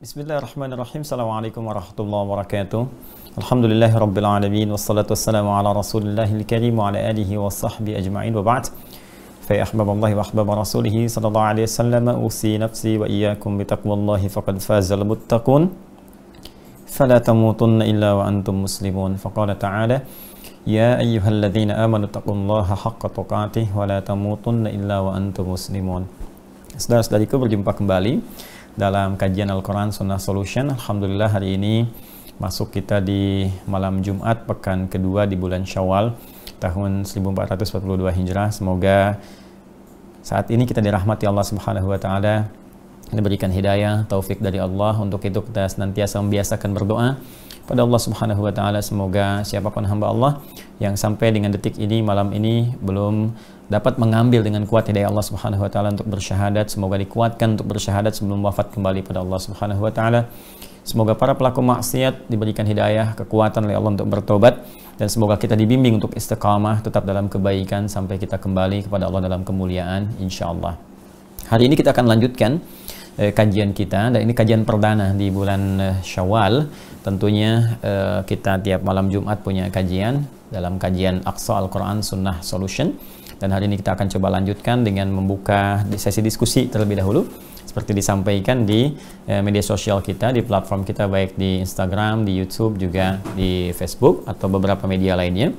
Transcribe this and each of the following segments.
Bismillahirrahmanirrahim. Assalamualaikum warahmatullahi wabarakatuh. Alhamdulillahi rabbil alamin. Wassalatu wassalamu ala rasulillahil karim wa ala alihi wa sahbihi ajma'in wa ba'd. Fa ya ahbaballahi wa ahbaba rasulihi sallallahu alaihi wasallam, usi nafsi wa iyyakum bi taqwallahi faqad fazal muttaqun. Fala tamutunna illa wa antum muslimun. Faqala ta'ala: Ya ayyuhalladzina amanu taqullaha haqqa tuqatih wa la tamutunna illa wa antum muslimun. Saudara-saudariku, berjumpa kembali dalam kajian Al-Quran Sunnah Solution. Alhamdulillah, hari ini masuk kita di malam Jumat pekan kedua di bulan Syawal tahun 1442 Hijrah. Semoga saat ini kita dirahmati Allah Subhanahu wa taala, diberikan hidayah, taufik dari Allah. Untuk itu kita senantiasa membiasakan berdoa pada Allah Subhanahu wa taala. Semoga siapapun hamba Allah yang sampai dengan detik ini, malam ini belum dapat mengambil dengan kuat hidayah Allah Subhanahu wa taala untuk bersyahadat, semoga dikuatkan untuk bersyahadat sebelum wafat kembali pada Allah Subhanahu wa taala. Semoga para pelaku maksiat diberikan hidayah, kekuatan oleh Allah untuk bertobat, dan semoga kita dibimbing untuk istiqamah tetap dalam kebaikan sampai kita kembali kepada Allah dalam kemuliaan insyaallah. Hari ini kita akan lanjutkan kajian kita, dan ini kajian perdana di bulan Syawal. Tentunya kita tiap malam Jumat punya kajian dalam kajian Aqsa Al-Quran Sunnah Solution. Dan hari ini kita akan coba lanjutkan dengan membuka sesi diskusi terlebih dahulu. Seperti disampaikan di media sosial kita, di platform kita, baik di Instagram, di YouTube, juga di Facebook, atau beberapa media lainnya.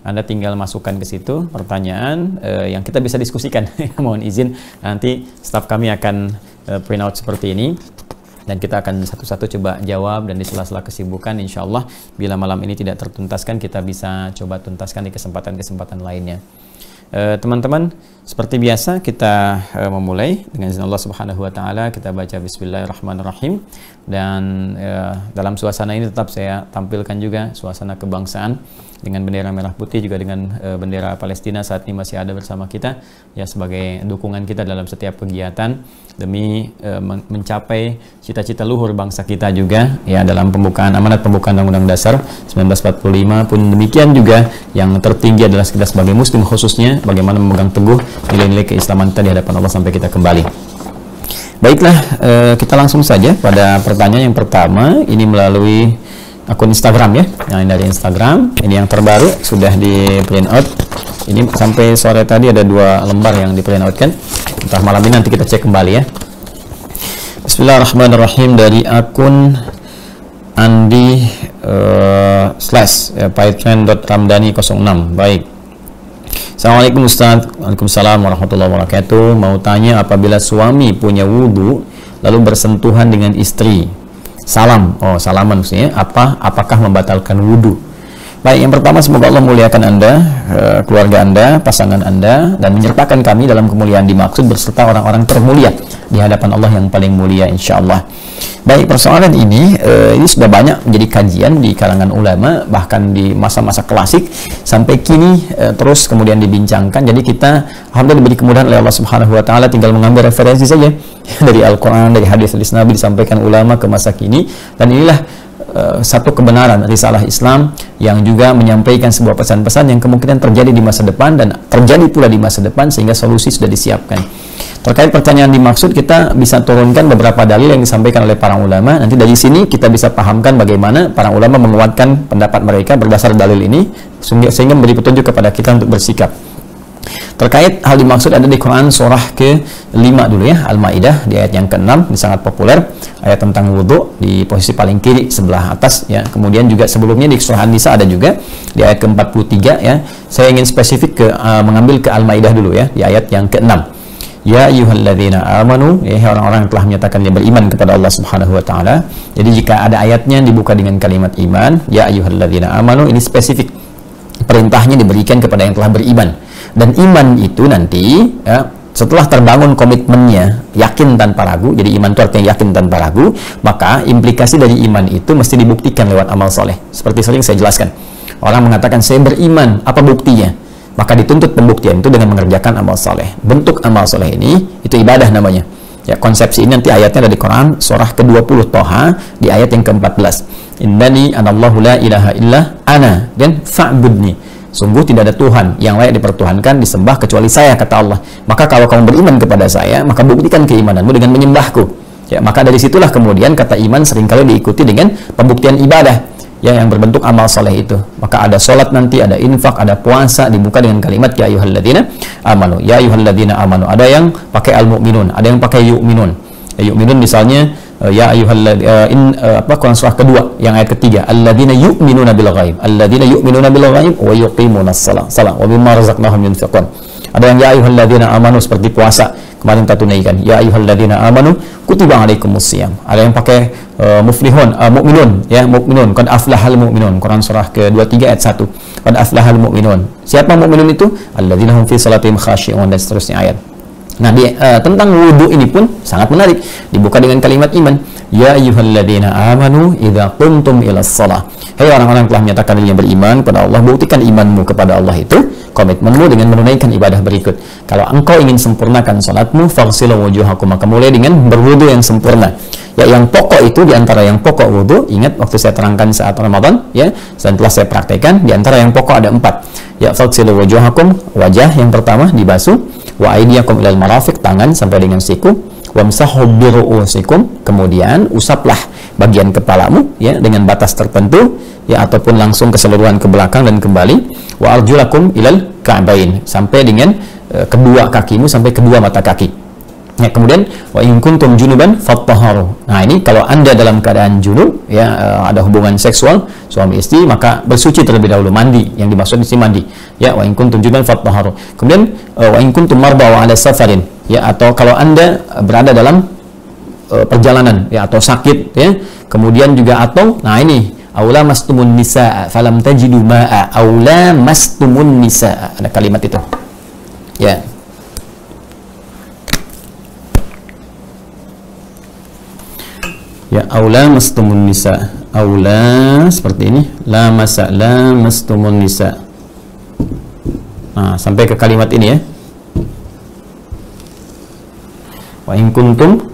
Anda tinggal masukkan ke situ pertanyaan yang kita bisa diskusikan. Mohon izin, nanti staf kami akan print out seperti ini. Dan kita akan satu-satu coba jawab, dan di sela-sela kesibukan insya Allah bila malam ini tidak tertuntaskan, kita bisa coba tuntaskan di kesempatan-kesempatan lainnya. Teman-teman, seperti biasa kita memulai dengan izin Allah Subhanahu wa taala. Kita baca bismillahirrahmanirrahim, dan dalam suasana ini tetap saya tampilkan juga suasana kebangsaan dengan bendera merah putih, juga dengan bendera Palestina saat ini masih ada bersama kita ya, sebagai dukungan kita dalam setiap kegiatan demi mencapai cita-cita luhur bangsa kita juga ya, dalam pembukaan amanat pembukaan Undang-Undang Dasar 1945 pun demikian juga. Yang tertinggi adalah kita sebagai muslim, khususnya bagaimana memegang teguh nilai-nilai keislaman kita di hadapan Allah sampai kita kembali. Baiklah, kita langsung saja pada pertanyaan yang pertama. Ini melalui akun Instagram ya, yang dari Instagram. Ini yang terbaru, sudah di print out. Ini sampai sore tadi ada 2 lembar yang di print out kan. Entah malam ini nanti kita cek kembali ya. Bismillahirrahmanirrahim, dari akun Andi /python.ramdani06. Baik. Assalamualaikum Ustaz. Waalaikumsalam warahmatullahi wabarakatuh. Mau tanya, apabila suami punya wudu lalu bersentuhan dengan istri, salaman maksudnya, apakah membatalkan wudu? Baik, yang pertama, semoga Allah muliakan Anda, keluarga Anda, pasangan Anda, dan menyertakan kami dalam kemuliaan dimaksud beserta orang-orang termulia di hadapan Allah yang paling mulia insyaallah. Baik, persoalan ini sudah banyak menjadi kajian di kalangan ulama, bahkan di masa-masa klasik sampai kini terus kemudian dibincangkan. Jadi kita alhamdulillah diberi kemudahan oleh Allah Subhanahu wa taala, tinggal mengambil referensi saja dari Al-Quran, dari hadis-hadis Nabi disampaikan ulama ke masa kini, dan inilah satu kebenaran risalah Islam yang juga menyampaikan sebuah pesan-pesan yang kemungkinan terjadi di masa depan dan terjadi pula di masa depan, sehingga solusi sudah disiapkan. Terkait pertanyaan dimaksud, kita bisa turunkan beberapa dalil yang disampaikan oleh para ulama. Nanti dari sini kita bisa pahamkan bagaimana para ulama menguatkan pendapat mereka berdasar dalil ini, sehingga memberi petunjuk kepada kita untuk bersikap. Terkait hal dimaksud ada di Quran surah ke-5 dulu ya, Al-Maidah, di ayat yang ke-6. Ini sangat populer, ayat tentang wudhu di posisi paling kiri sebelah atas ya. Kemudian juga sebelumnya di surah An-Nisa ada juga di ayat ke-43 ya. Saya ingin spesifik mengambil ke Al-Maidah dulu ya, di ayat yang ke-6. Ya ayyuhalladzina amanu, ya orang-orang yang telah menyatakan dia beriman kepada Allah Subhanahu wa taala. Jadi jika ada ayatnya dibuka dengan kalimat iman, ya ayyuhalladzina amanu, ini spesifik. Perintahnya diberikan kepada yang telah beriman. Dan iman itu nanti ya, setelah terbangun komitmennya, yakin tanpa ragu. Jadi iman itu artinya yakin tanpa ragu. Maka implikasi dari iman itu mesti dibuktikan lewat amal soleh. Seperti sering saya jelaskan, orang mengatakan saya beriman, apa buktinya? Maka dituntut pembuktian itu dengan mengerjakan amal soleh. Bentuk amal soleh ini itu ibadah namanya ya. Konsepsi ini nanti ayatnya ada di Quran surah ke-20 Toha di ayat yang ke-14. Innani anallahu la ilaha illa ana, dan fa'budni, sungguh tidak ada Tuhan yang layak dipertuhankan, disembah kecuali saya, kata Allah. Maka kalau kamu beriman kepada saya, maka buktikan keimananmu dengan menyembahku. Ya, maka dari situlah kemudian kata iman seringkali diikuti dengan pembuktian ibadah ya yang berbentuk amal soleh itu. Maka ada sholat nanti, ada infak, ada puasa, dibuka dengan kalimat ya ayyuhalladzina amanu. Ya ayyuhalladzina amanu. Ada yang pakai al-mu'minun, ada yang pakai yu'minun. Ya, yu'minun misalnya ya ayyuhalladzina Quran surah kedua yang ayat ketiga, alladzina yu'minuna bil ghaib. Alladzina yu'minuna bil ghaib wa yuqimunas shalah wa mimma razaqnahum yunfiqun. Ada yang ya ayyuhalladzina amanu seperti puasa kemarin kita tunaikan. Ya ayyuhalladzina amanu kutiba alaikumusiyam. Ada yang pakai muflihun, mu'minun ya, mu'minun. Qad aflahal mu'minun. Quran surah ke-23 ayat 1. Qad aflahal mu'minun. Siapa mu'minun itu? Alladzina hum fi salatihim khashi'un, dan seterusnya ayat. Nah, tentang wudu ini pun sangat menarik. Dibuka dengan kalimat iman. Ya ayyuhalladzina amanu idza qumtum ilas shalah. Hei orang-orang yang telah menyatakan dirinya beriman kepada Allah, buktikan imanmu kepada Allah itu komitmenmu dengan menunaikan ibadah berikut. Kalau engkau ingin sempurnakan salatmu, faghsilu wujuhakum, maka mulai dengan berwudu yang sempurna. Ya, yang pokok itu, di antara yang pokok wudu, ingat waktu saya terangkan saat Ramadan ya, dan telah saya praktekkan, di antara yang pokok ada 4. Ya, faghsilu wujuhakum, wajah yang pertama dibasuh, wa aydiyakum ilal marafiq, tangan sampai dengan siku, wamsahu biru'usikum, kemudian usaplah bagian kepalamu ya dengan batas tertentu ya, ataupun langsung keseluruhan ke belakang dan kembali, wa arjulakum ilal ka'bain, sampai dengan kedua kakimu sampai kedua mata kaki. Ya, kemudian wa in kuntum junuban fattaharu. Nah, ini kalau Anda dalam keadaan junub ya, ada hubungan seksual suami istri, maka bersuci terlebih dahulu, mandi. Yang dimaksud di sini mandi. Ya, wa in kuntum junuban fattaharu. Kemudian wa in kuntum marda wa ala safarin, ya, atau kalau Anda berada dalam perjalanan ya, atau sakit ya. Kemudian juga atau, nah ini aula mastumun nisaa falam tajidu ma'a, aula mastumun nisaa, ada kalimat itu ya. Ya, aula mastumun nisa, aula seperti ini, la masa, la mastumun nisa. Nah, sampai ke kalimat ini ya. Wa in kuntum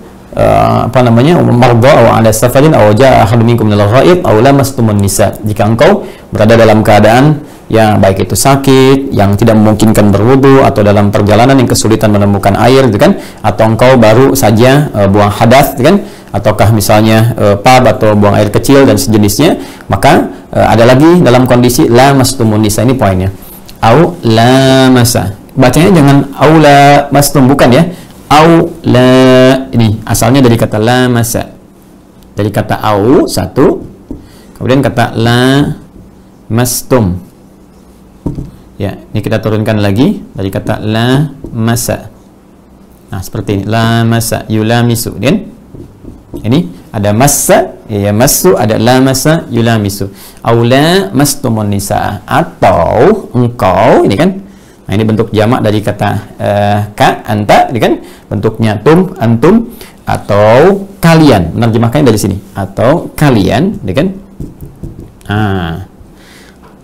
marda aw ala safarin aw jaa ahadun minkum minal ghaib aw lamastumun nisa. Jika engkau berada dalam keadaan yang baik itu sakit, yang tidak memungkinkan berwudu, atau dalam perjalanan yang kesulitan menemukan air gitu kan, atau engkau baru saja buang hadas gitu kan, ataukah misalnya pub atau buang air kecil dan sejenisnya, maka ada lagi dalam kondisi lamastumun nisa. Ini poinnya. Au lamasa. Bacanya jangan aula mastum, bukan ya. Au la, ini asalnya dari kata la masa, dari kata au satu, kemudian kata la mastum ya, ini kita turunkan lagi dari kata la masa. Nah, seperti ini, la masa yulamisu, dan ini ada massa ya, masu, ada la masa yulamisu. Au la mastumun nisa, atau engkau, ini kan. Nah, ini bentuk jamak dari kata ka, anta, ini kan bentuknya tum, antum, atau kalian. Menerjemahkannya dari sini, atau kalian, ini kan. Ah,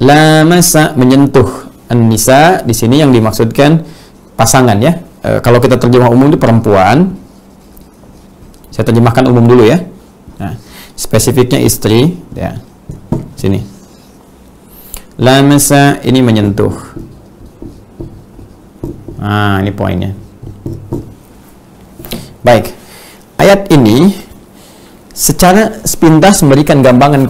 lamasa, menyentuh. An-nisa di sini yang dimaksudkan pasangan ya. Kalau kita terjemah umum itu perempuan. Saya terjemahkan umum dulu ya. Nah, spesifiknya istri ya. Sini. Lamasa ini menyentuh. Nah, ini poinnya. Baik, ayat ini secara sepintas memberikan gambaran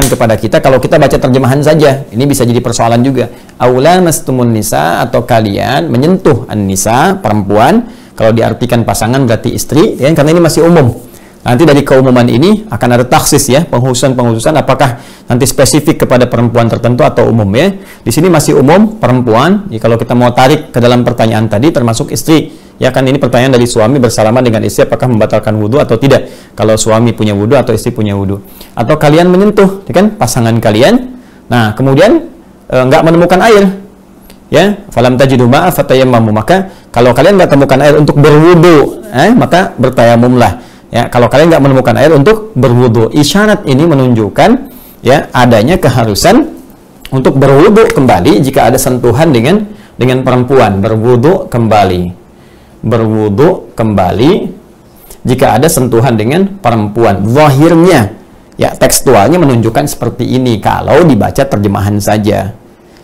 kepada kita kalau kita baca terjemahan saja. Ini bisa jadi persoalan juga. Aula mastumun nisa, atau kalian menyentuh an-nisa, perempuan. Kalau diartikan pasangan berarti istri, ya, karena ini masih umum. Nanti dari keumuman ini akan ada taksis ya, penghususan apakah nanti spesifik kepada perempuan tertentu atau umum ya. Di sini masih umum perempuan. Ya, kalau kita mau tarik ke dalam pertanyaan tadi termasuk istri. Ya kan, ini pertanyaan dari suami bersalaman dengan istri, apakah membatalkan wudhu atau tidak. Kalau suami punya wudhu atau istri punya wudhu. Atau kalian menyentuh, ya kan, pasangan kalian. Nah, kemudian nggak menemukan air. Ya, falam tajidu ma'a fatayammamu, maka kalau kalian nggak temukan air untuk berwudhu, maka bertayamumlah. Ya, kalau kalian nggak menemukan air untuk berwudu, isyarat ini menunjukkan ya adanya keharusan untuk berwudu kembali jika ada sentuhan dengan perempuan. Berwudu kembali jika ada sentuhan dengan perempuan. Zahirnya ya, tekstualnya menunjukkan seperti ini kalau dibaca terjemahan saja.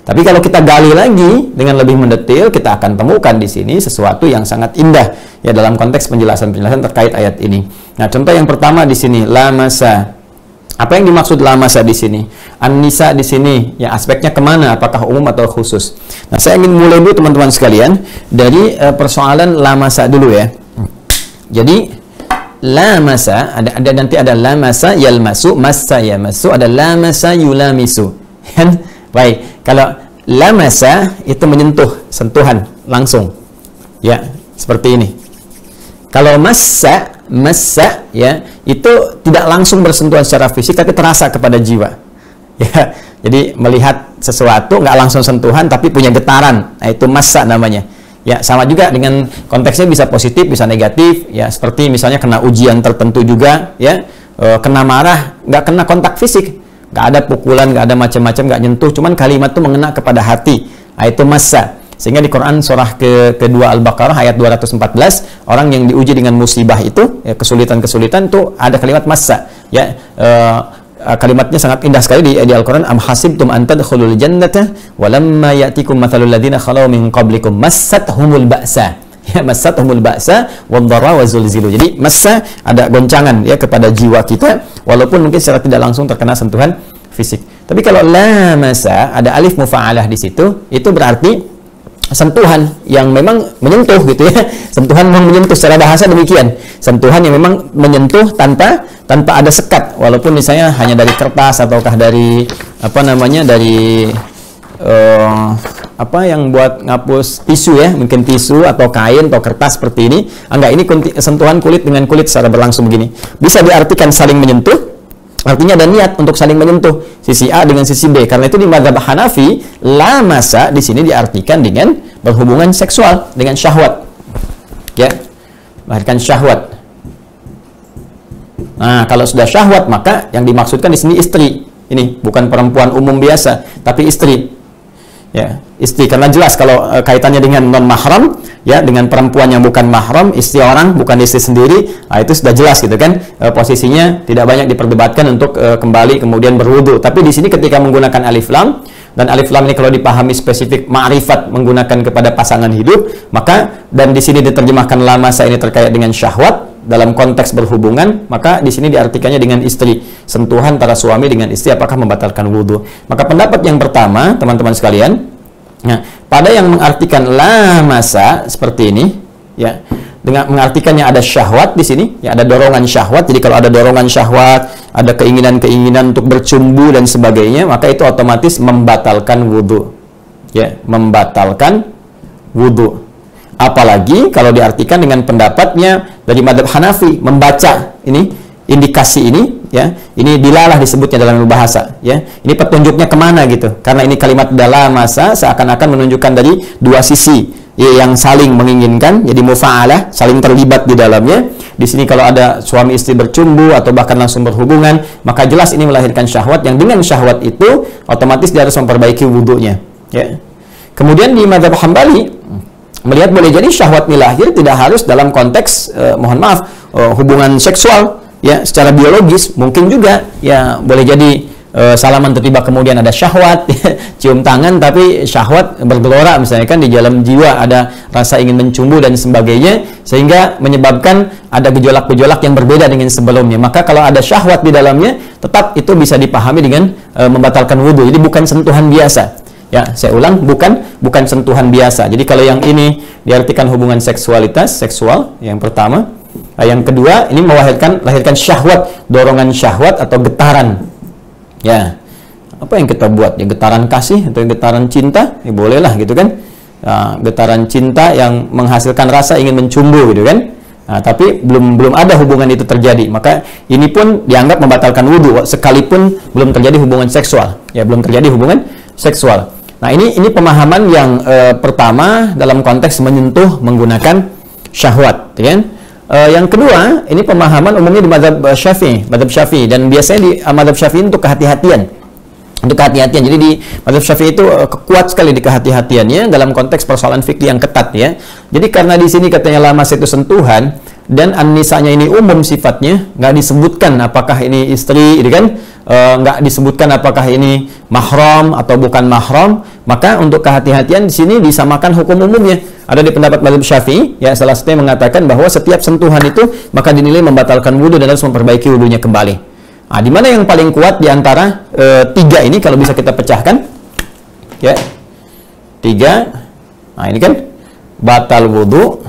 Tapi kalau kita gali lagi dengan lebih mendetail, kita akan temukan di sini sesuatu yang sangat indah ya dalam konteks penjelasan-penjelasan terkait ayat ini. Nah, contoh yang pertama di sini lamasa. Apa yang dimaksud lamasa di sini? An-nisa di sini ya aspeknya kemana? Apakah umum atau khusus? Nah, saya ingin mulai dulu teman-teman sekalian dari persoalan lamasa dulu ya. Jadi lamasa ada nanti ada lamasa yalmasu, massa yamassu, ada lamasa yulamisu. Kan? Baik, kalau lamasa itu menyentuh, sentuhan langsung. Ya, seperti ini. Kalau massa ya, itu tidak langsung bersentuhan secara fisik tapi terasa kepada jiwa. Ya, jadi melihat sesuatu nggak langsung sentuhan tapi punya getaran. Nah, itu massa namanya. Ya, sama juga dengan konteksnya bisa positif, bisa negatif. Ya, seperti misalnya kena ujian tertentu juga, ya, kena marah, nggak kena kontak fisik. Nggak ada pukulan, nggak ada macam-macam, nggak nyentuh, cuman kalimat itu mengena kepada hati. Nah, itu massa. Sehingga di Quran surah kedua Al-Baqarah ayat 214, orang yang diuji dengan musibah itu, ya, kesulitan-kesulitan itu ada kalimat massa. Ya, kalimatnya sangat indah sekali di Al-Quran. Am hasibtum an tadkhulul jannata walamma ya'tikum mathalul ladzina khalau min qablikum massathumul ba'sa. Ya, massathumul ba'sa wadh-dharra wa zulzilu. Jadi massa ada goncangan ya kepada jiwa kita walaupun mungkin secara tidak langsung terkena sentuhan fisik. Tapi kalau lamasa ada alif mufa'alah di situ, itu berarti sentuhan yang memang menyentuh gitu ya. Sentuhan memang menyentuh, secara bahasa demikian. Sentuhan yang memang menyentuh tanpa ada sekat, walaupun misalnya hanya dari kertas ataukah dari dari yang buat ngapus tisu ya, mungkin tisu atau kain atau kertas seperti ini. Enggak, ini sentuhan kulit dengan kulit secara berlangsung begini. Bisa diartikan saling menyentuh, artinya ada niat untuk saling menyentuh sisi A dengan sisi B. Karena itu di mazhab Hanafi, lamasa di sini diartikan dengan berhubungan seksual dengan syahwat. Ya, melahirkan syahwat. Nah, kalau sudah syahwat maka yang dimaksudkan di sini istri. Ini bukan perempuan umum biasa, tapi istri. Ya, istri, karena jelas kalau kaitannya dengan non mahram ya, dengan perempuan yang bukan mahram, istri orang bukan istri sendiri, nah, itu sudah jelas gitu kan, posisinya tidak banyak diperdebatkan untuk kembali kemudian berwudu. Tapi di sini ketika menggunakan alif lam, dan alif lam ini kalau dipahami spesifik ma'rifat menggunakan kepada pasangan hidup, maka dan di sini diterjemahkan lamasa ini terkait dengan syahwat dalam konteks berhubungan, maka di sini diartikannya dengan istri, sentuhan antara suami dengan istri apakah membatalkan wudu. Maka pendapat yang pertama teman-teman sekalian, nah, pada yang mengartikan lamasa seperti ini ya, dengan mengartikannya ada syahwat di sini ya, ada dorongan syahwat. Jadi kalau ada dorongan syahwat, ada keinginan-keinginan untuk bercumbu dan sebagainya, maka itu otomatis membatalkan wudu ya, membatalkan wudu. Apalagi kalau diartikan dengan pendapatnya dari mazhab Hanafi, membaca ini indikasi ini ya, ini dilalah disebutnya dalam bahasa ya, ini petunjuknya kemana gitu, karena ini kalimat dalam masa seakan-akan menunjukkan dari dua sisi ya, yang saling menginginkan, jadi mufa'alah, saling terlibat di dalamnya. Di sini kalau ada suami istri bercumbu atau bahkan langsung berhubungan, maka jelas ini melahirkan syahwat, yang dengan syahwat itu otomatis dia harus memperbaiki wudunya ya. Kemudian di mazhab Hambali melihat boleh jadi syahwat ini lahir tidak harus dalam konteks hubungan seksual ya, secara biologis mungkin juga ya, boleh jadi salaman tiba-tiba kemudian ada syahwat ya, cium tangan tapi syahwat bergelora misalnya kan, di dalam jiwa ada rasa ingin mencumbu dan sebagainya, sehingga menyebabkan ada gejolak-gejolak yang berbeda dengan sebelumnya. Maka kalau ada syahwat di dalamnya, tetap itu bisa dipahami dengan membatalkan wudhu. Jadi bukan sentuhan biasa. Ya, saya ulang, bukan sentuhan biasa. Jadi kalau yang ini diartikan hubungan seksual yang pertama. Nah, yang kedua, ini lahirkan syahwat, dorongan syahwat atau getaran. Ya, apa yang kita buat? Ya, getaran kasih atau getaran cinta, ya bolehlah gitu kan. Nah, getaran cinta yang menghasilkan rasa ingin mencumbu gitu kan. Nah, tapi belum ada hubungan itu terjadi, maka ini pun dianggap membatalkan wudhu sekalipun belum terjadi hubungan seksual. Ya, belum terjadi hubungan seksual. Nah, ini pemahaman yang pertama dalam konteks menyentuh menggunakan syahwat, ya kan? Yang kedua, ini pemahaman umumnya di mazhab Syafi'i, dan biasanya di mazhab Syafi'i untuk kehati-hatian. Jadi di mazhab Syafi'i itu kuat sekali di kehati-hatiannya dalam konteks persoalan fikih yang ketat ya. Jadi karena di sini katanya lamas itu sentuhan, dan an-nisanya ini umum sifatnya, nggak disebutkan apakah ini istri, gitu kan, nggak disebutkan apakah ini mahram atau bukan mahram, maka untuk kehati-hatian di sini disamakan hukum umumnya. Ada di pendapat mazhab Syafi'i, ya salah satunya mengatakan bahwa setiap sentuhan itu maka dinilai membatalkan wudu dan harus memperbaiki wudunya kembali. Nah, di mana yang paling kuat di antara tiga ini kalau bisa kita pecahkan, ya, tiga. Nah ini kan batal wudu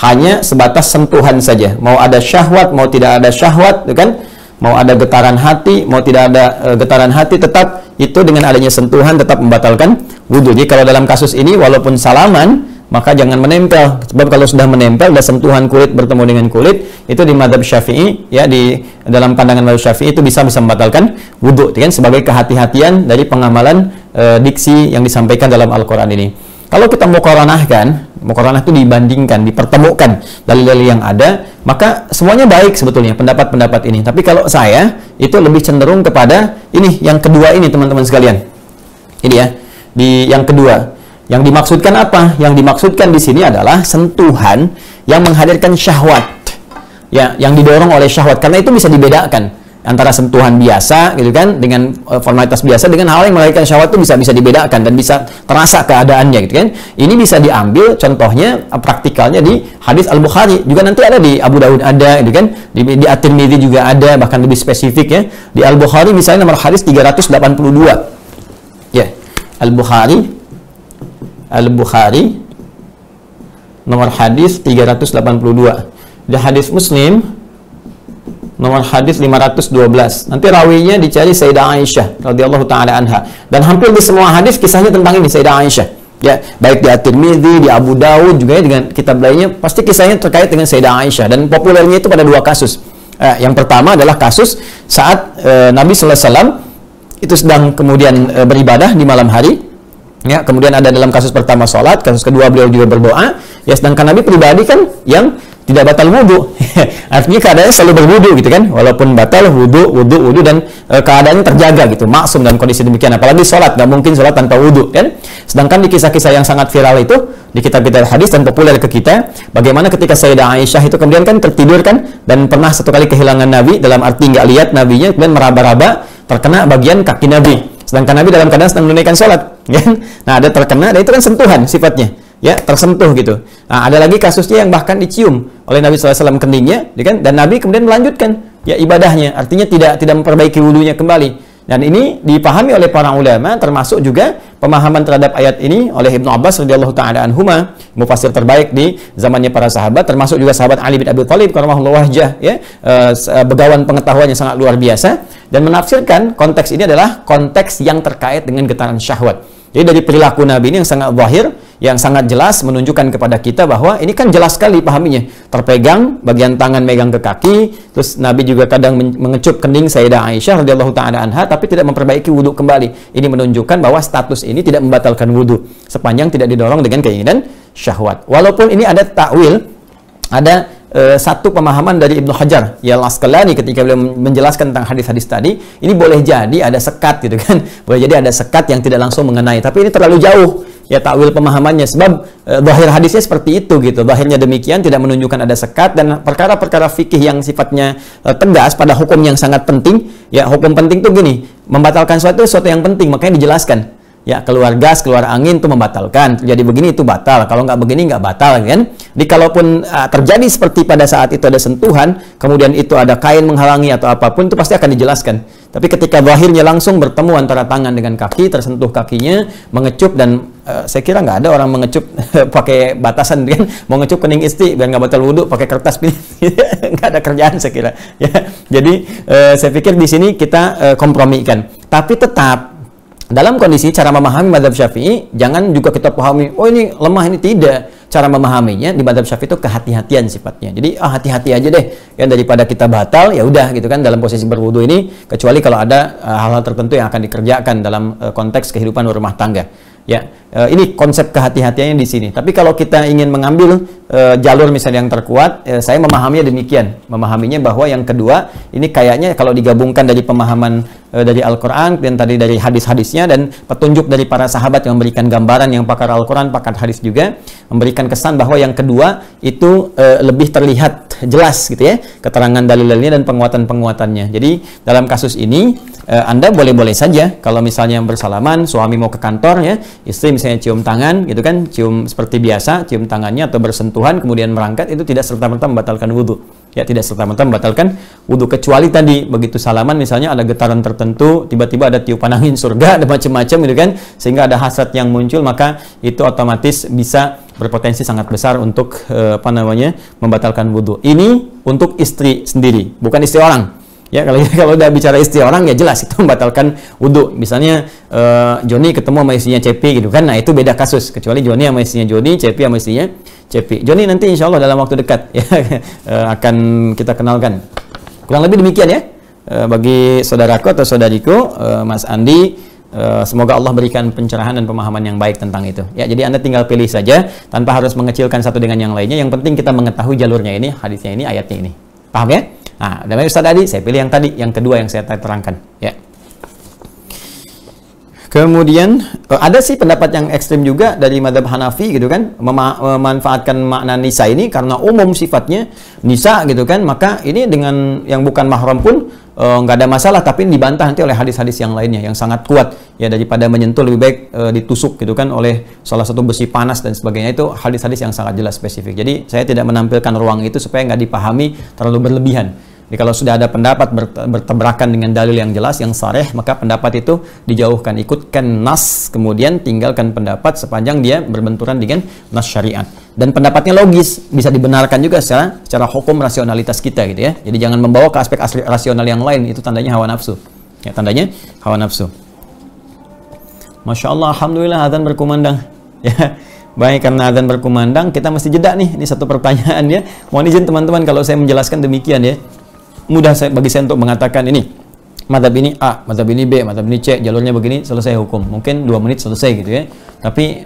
hanya sebatas sentuhan saja. Mau ada syahwat, mau tidak ada syahwat, kan? Mau ada getaran hati, mau tidak ada getaran hati, tetap itu dengan adanya sentuhan tetap membatalkan wudu. Jadi kalau dalam kasus ini walaupun salaman, maka jangan menempel. Sebab kalau sudah menempel, ada sentuhan kulit bertemu dengan kulit, itu di mazhab Syafi'i, ya, di dalam pandangan mazhab Syafi'i itu bisa membatalkan wudu, kan? Sebagai kehati-hatian dari pengamalan diksi yang disampaikan dalam Al-Quran ini. Kalau kita muqaranah itu dibandingkan, dipertemukan dalil-dalil yang ada, maka semuanya baik sebetulnya pendapat-pendapat ini. Tapi kalau saya itu lebih cenderung kepada ini, yang kedua ini, teman-teman sekalian. Ini ya, di yang kedua. Yang dimaksudkan apa? Yang dimaksudkan di sini adalah sentuhan yang menghadirkan syahwat. Ya, yang didorong oleh syahwat, karena itu bisa dibedakan antara sentuhan biasa, gitu kan, dengan formalitas biasa dengan hal yang melahirkan syahwat itu bisa dibedakan dan bisa terasa keadaannya, gitu kan. Ini bisa diambil contohnya praktikalnya di hadis Al-Bukhari, juga nanti ada di Abu Daud ada, gitu kan, di At-Tirmidzi juga ada, bahkan lebih spesifik ya. Di Al-Bukhari misalnya nomor hadis 382. Ya, Al-Bukhari nomor hadis 382. Di hadis Muslim nomor hadis 512. Nanti rawinya dicari Sayyidah Aisyah radhiyallahu taala anha. Dan hampir di semua hadis kisahnya tentang ini, Sayyidah Aisyah. Ya, baik di At-Tirmidzi, di Abu Daud juga ya, dengan kitab lainnya pasti kisahnya terkait dengan Sayyidah Aisyah, dan populernya itu pada dua kasus. Yang pertama adalah kasus saat Nabi sallallahu alaihi wasallam itu sedang kemudian beribadah di malam hari. Ya, kemudian ada dalam kasus pertama sholat, kasus kedua beliau juga berdoa. Ya, sedangkan Nabi pribadi kan yang tidak batal wudu. Artinya keadaannya selalu berwudu, gitu kan, walaupun batal wudu dan keadaannya terjaga gitu, maksum dalam kondisi demikian. Apalagi sholat, nggak mungkin sholat tanpa wudu, kan. Sedangkan di kisah-kisah yang sangat viral itu di kitab-kitab hadis dan populer ke kita, bagaimana ketika Sayyidah Aisyah itu kemudian kan tertidur kan, dan pernah satu kali kehilangan Nabi, dalam arti nggak lihat Nabinya, kemudian meraba-raba terkena bagian kaki Nabi, sedangkan Nabi dalam keadaan sedang menunaikan sholat, kan. Nah, ada terkena, dan itu kan sentuhan sifatnya, ya, tersentuh gitu. Nah, ada lagi kasusnya yang bahkan dicium oleh Nabi SAW kendingnya, kan? Dan Nabi kemudian melanjutkan ya ibadahnya, artinya tidak memperbaiki wudunya kembali. Dan ini dipahami oleh para ulama, termasuk juga pemahaman terhadap ayat ini oleh Ibnu Abbas radhiyallahu taala anhuma, mufassir terbaik di zamannya para sahabat, termasuk juga sahabat Ali bin Abi Thalib karramallahu wajhah, ya, begawan pengetahuannya sangat luar biasa, dan menafsirkan konteks ini adalah konteks yang terkait dengan getaran syahwat. Jadi dari perilaku Nabi ini yang sangat zahir, yang sangat jelas menunjukkan kepada kita bahwa ini kan jelas sekali pahaminya. Terpegang, bagian tangan megang ke kaki, terus Nabi juga kadang mengecup kening Sayyidah Aisyah radhiyallahu taala anha, tapi tidak memperbaiki wudu kembali. Ini menunjukkan bahwa status ini tidak membatalkan wudu sepanjang tidak didorong dengan keinginan syahwat. Walaupun ini ada takwil, ada satu pemahaman dari Ibnu Hajar ya Al-Asqalani ketika beliau menjelaskan tentang hadis-hadis tadi, ini boleh jadi ada sekat, gitu kan, boleh jadi ada sekat yang tidak langsung mengenai, tapi ini terlalu jauh ya takwil pemahamannya, sebab zahir hadisnya seperti itu, gitu, zahirnya demikian, tidak menunjukkan ada sekat, dan perkara-perkara fikih yang sifatnya tegas pada hukum yang sangat penting, ya, hukum penting itu gini, membatalkan sesuatu yang penting, makanya dijelaskan. Ya, keluar gas, keluar angin itu membatalkan. Terjadi begini itu batal. Kalau nggak begini nggak batal, kan? Jadi kalaupun terjadi seperti pada saat itu ada sentuhan, kemudian itu ada kain menghalangi atau apapun, itu pasti akan dijelaskan. Tapi ketika zahirnya langsung bertemu antara tangan dengan kaki, tersentuh kakinya, mengecup, dan saya kira nggak ada orang mengecup pakai batasan, kan? Mau ngecup kening istri biar nggak batal wudhu pakai kertas, nggak ada kerjaan saya kira. Ya, jadi saya pikir di sini kita kompromikan. Tapi tetap dalam kondisi cara memahami mazhab Syafi'i, jangan juga kita pahami, oh ini lemah, ini tidak. Cara memahaminya di mazhab Syafi'i itu kehati-hatian sifatnya. Jadi hati-hati aja deh, kan, daripada kita batal, ya udah, gitu kan, dalam posisi berwudu ini, kecuali kalau ada hal-hal tertentu yang akan dikerjakan dalam konteks kehidupan rumah tangga. Ya, ini konsep kehati-hatiannya di sini. Tapi kalau kita ingin mengambil jalur misalnya yang terkuat, saya memahaminya demikian. Memahaminya bahwa yang kedua, ini kayaknya kalau digabungkan dari pemahaman dari Al-Quran, dan tadi dari hadis-hadisnya, dan petunjuk dari para sahabat yang memberikan gambaran, yang pakar Al-Quran, pakar hadis juga, memberikan kesan bahwa yang kedua itu lebih terlihat jelas gitu ya, keterangan dalil-dalilnya dan penguatan-penguatannya. Jadi dalam kasus ini, Anda boleh-boleh saja kalau misalnya bersalaman, suami mau ke kantor ya, istri misalnya cium tangan gitu kan, cium seperti biasa, cium tangannya atau bersentuhan kemudian merangkat, itu tidak serta-merta membatalkan wudhu. Ya, tidak serta-merta membatalkan wudhu, kecuali tadi begitu salaman misalnya ada getaran tertentu, tiba-tiba ada tiupan angin surga, ada macam-macam gitu kan, sehingga ada hasad yang muncul, maka itu otomatis bisa berpotensi sangat besar untuk membatalkan wudhu. Ini untuk istri sendiri, bukan istri orang. Ya, kalau udah bicara istri orang ya jelas itu membatalkan wudhu. Misalnya Joni ketemu sama istrinya Cepi gitu kan, nah itu beda kasus. Kecuali Joni sama istrinya Joni, Cepi sama istrinya Cepi. Joni nanti insya Allah dalam waktu dekat ya akan kita kenalkan. Kurang lebih demikian ya. Bagi saudaraku atau saudariku, Mas Andi, semoga Allah berikan pencerahan dan pemahaman yang baik tentang itu. Ya, jadi Anda tinggal pilih saja tanpa harus mengecilkan satu dengan yang lainnya. Yang penting kita mengetahui jalurnya ini, hadisnya ini, ayatnya ini. Paham ya? Nah, dari Ustaz tadi, saya pilih yang tadi, yang kedua yang saya terangkan. Ya. Kemudian ada sih pendapat yang ekstrim juga dari mazhab Hanafi gitu kan, memanfaatkan makna nisa ini karena umum sifatnya nisa gitu kan, maka ini dengan yang bukan mahram pun nggak ada masalah, tapi dibantah nanti oleh hadis-hadis yang lainnya yang sangat kuat ya, daripada menyentuh lebih baik ditusuk gitu kan oleh salah satu besi panas dan sebagainya. Itu hadis-hadis yang sangat jelas spesifik. Jadi saya tidak menampilkan ruang itu supaya nggak dipahami terlalu berlebihan. Jadi kalau sudah ada pendapat bertabrakan dengan dalil yang jelas, yang sharih, maka pendapat itu dijauhkan. Ikutkan nas, kemudian tinggalkan pendapat sepanjang dia berbenturan dengan nas syariat. Dan pendapatnya logis, bisa dibenarkan juga secara hukum rasionalitas kita gitu ya. Jadi jangan membawa ke aspek rasional yang lain, itu tandanya hawa nafsu. Ya, tandanya hawa nafsu. Masya Allah, alhamdulillah azan berkumandang. Ya. Baik, karena azan berkumandang, kita mesti jeda nih. Ini satu pertanyaan ya. Mohon izin teman-teman kalau saya menjelaskan demikian ya. Mudah bagi saya untuk mengatakan ini mazhab ini A, mazhab ini B, mazhab ini C, jalurnya begini, selesai hukum. Mungkin 2 menit selesai gitu ya. Tapi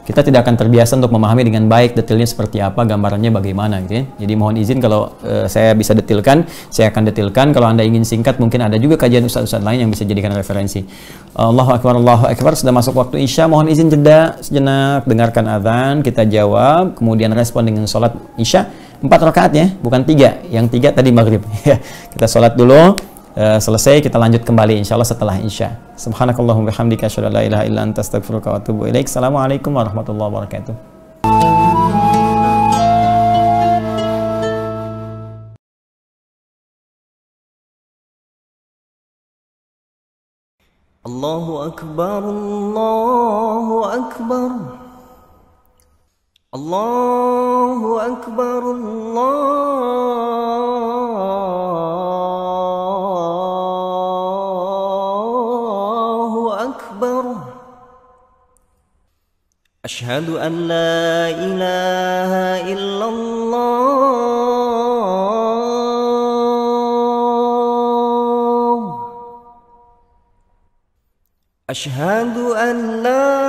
kita tidak akan terbiasa untuk memahami dengan baik detailnya seperti apa, gambarannya bagaimana gitu ya. Jadi mohon izin kalau saya bisa detilkan, saya akan detilkan. Kalau Anda ingin singkat, mungkin ada juga kajian ustaz-ustaz lain yang bisa jadikan referensi. Allahu Akbar, Allahu Akbar. Sudah masuk waktu Isya, mohon izin jeda sejenak, dengarkan azan, kita jawab, kemudian respon dengan sholat Isya 4 rakaat ya, bukan 3. Yang 3 tadi maghrib. Kita sholat dulu, selesai kita lanjut kembali insya Allah setelah Isya. Subhanakallahumma bihamdika asyhadu an la ilaha illa anta astaghfiruka wa atubu ilaik. Assalamualaikum warahmatullahi wabarakatuh. Allahu Akbar, Allahu Akbar. Allahu Akbar, Allahu Akbar. Ashhadu an la ilaha illallah. Ashhadu an la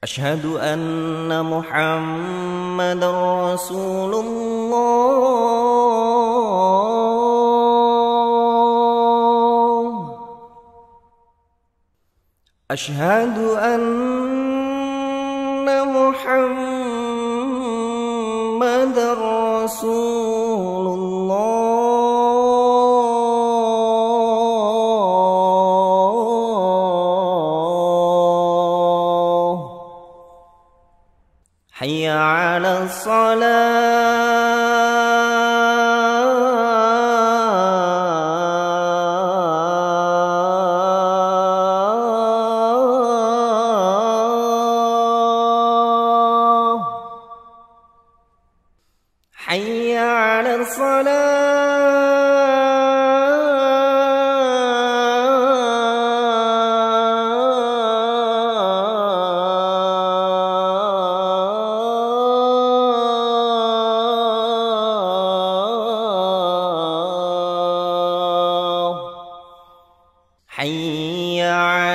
Ashhadu anna Muhammadar Rasulullah. Ashhadu anna Muhammadar Rasulullah. Hayya 'ala shalah. Hayya 'ala shalah.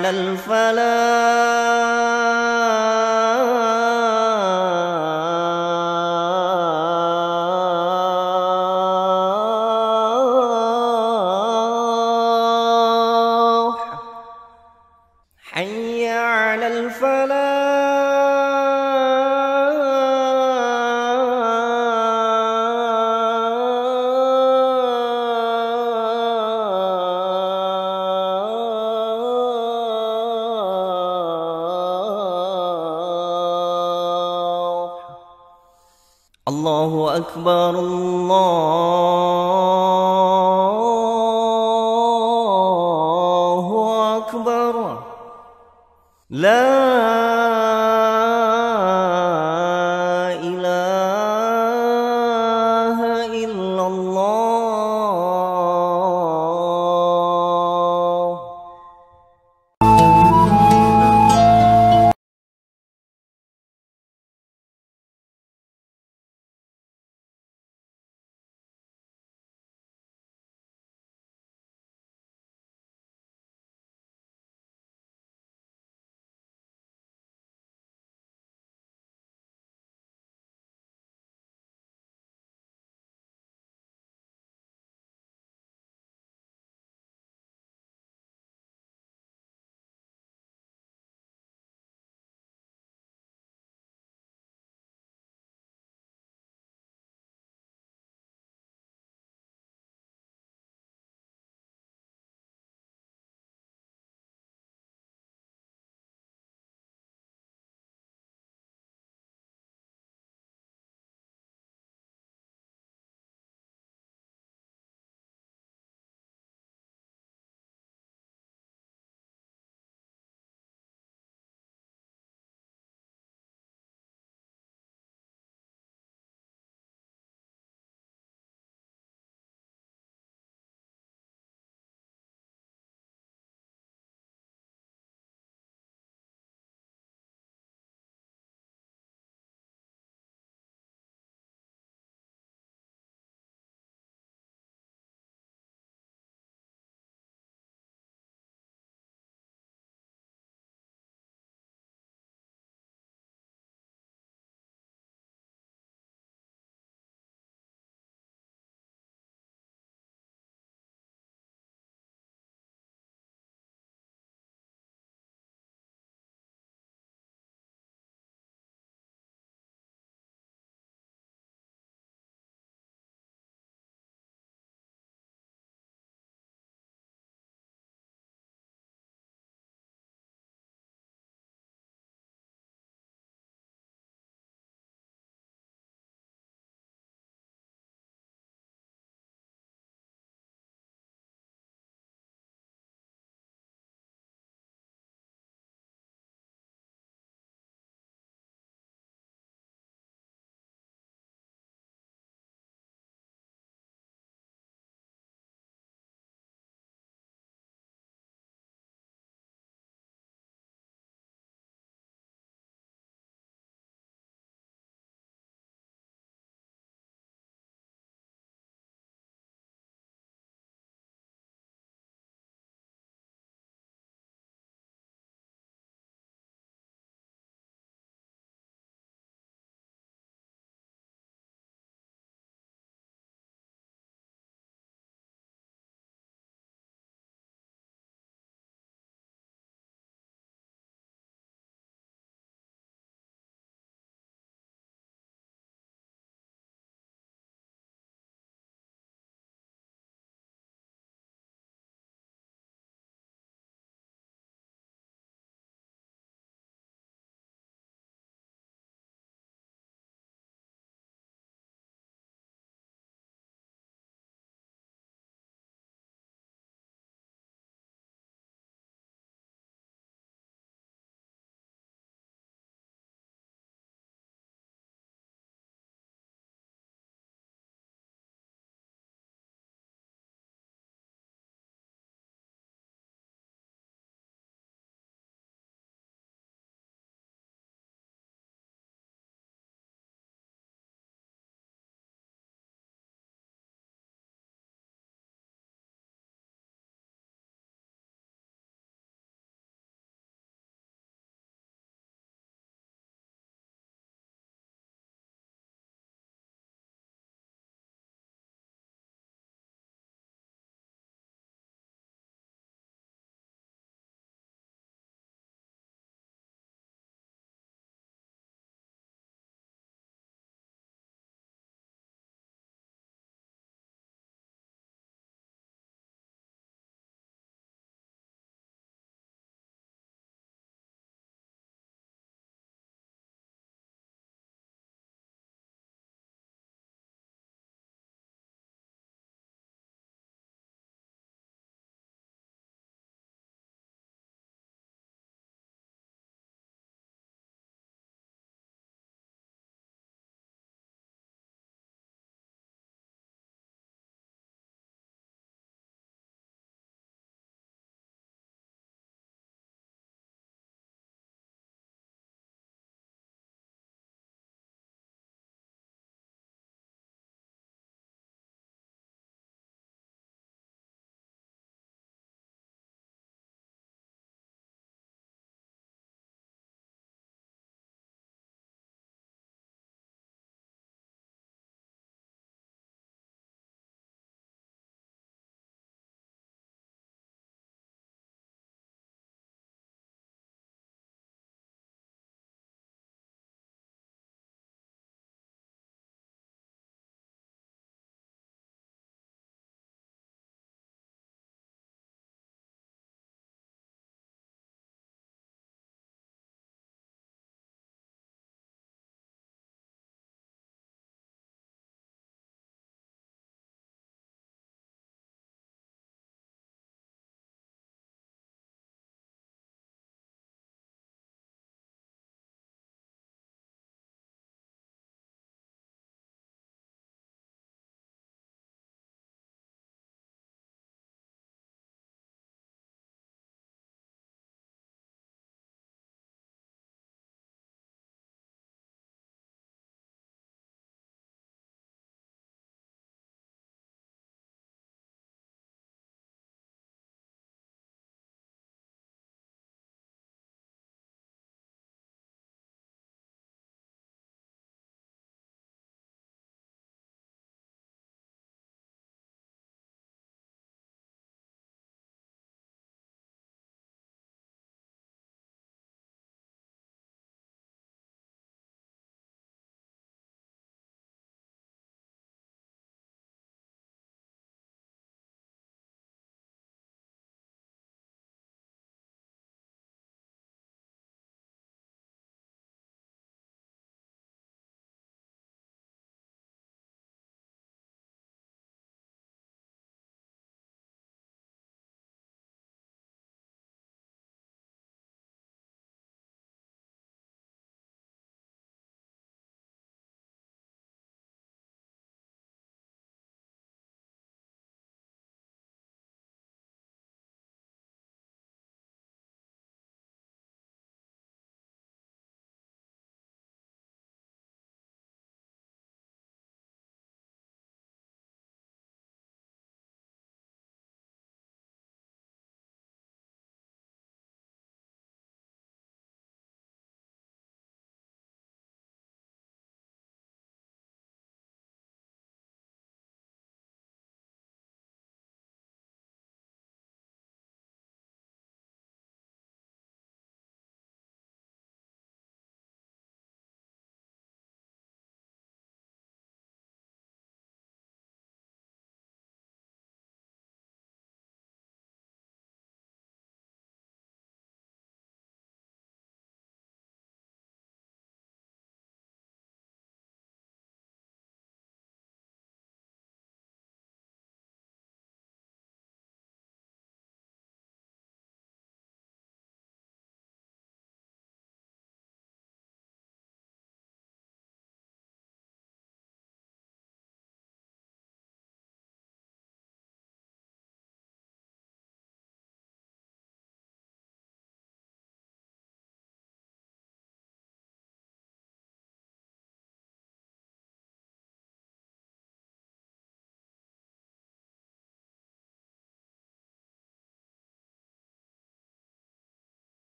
على الفلاح حي على الفلاح الله أكبر الله أكبر لا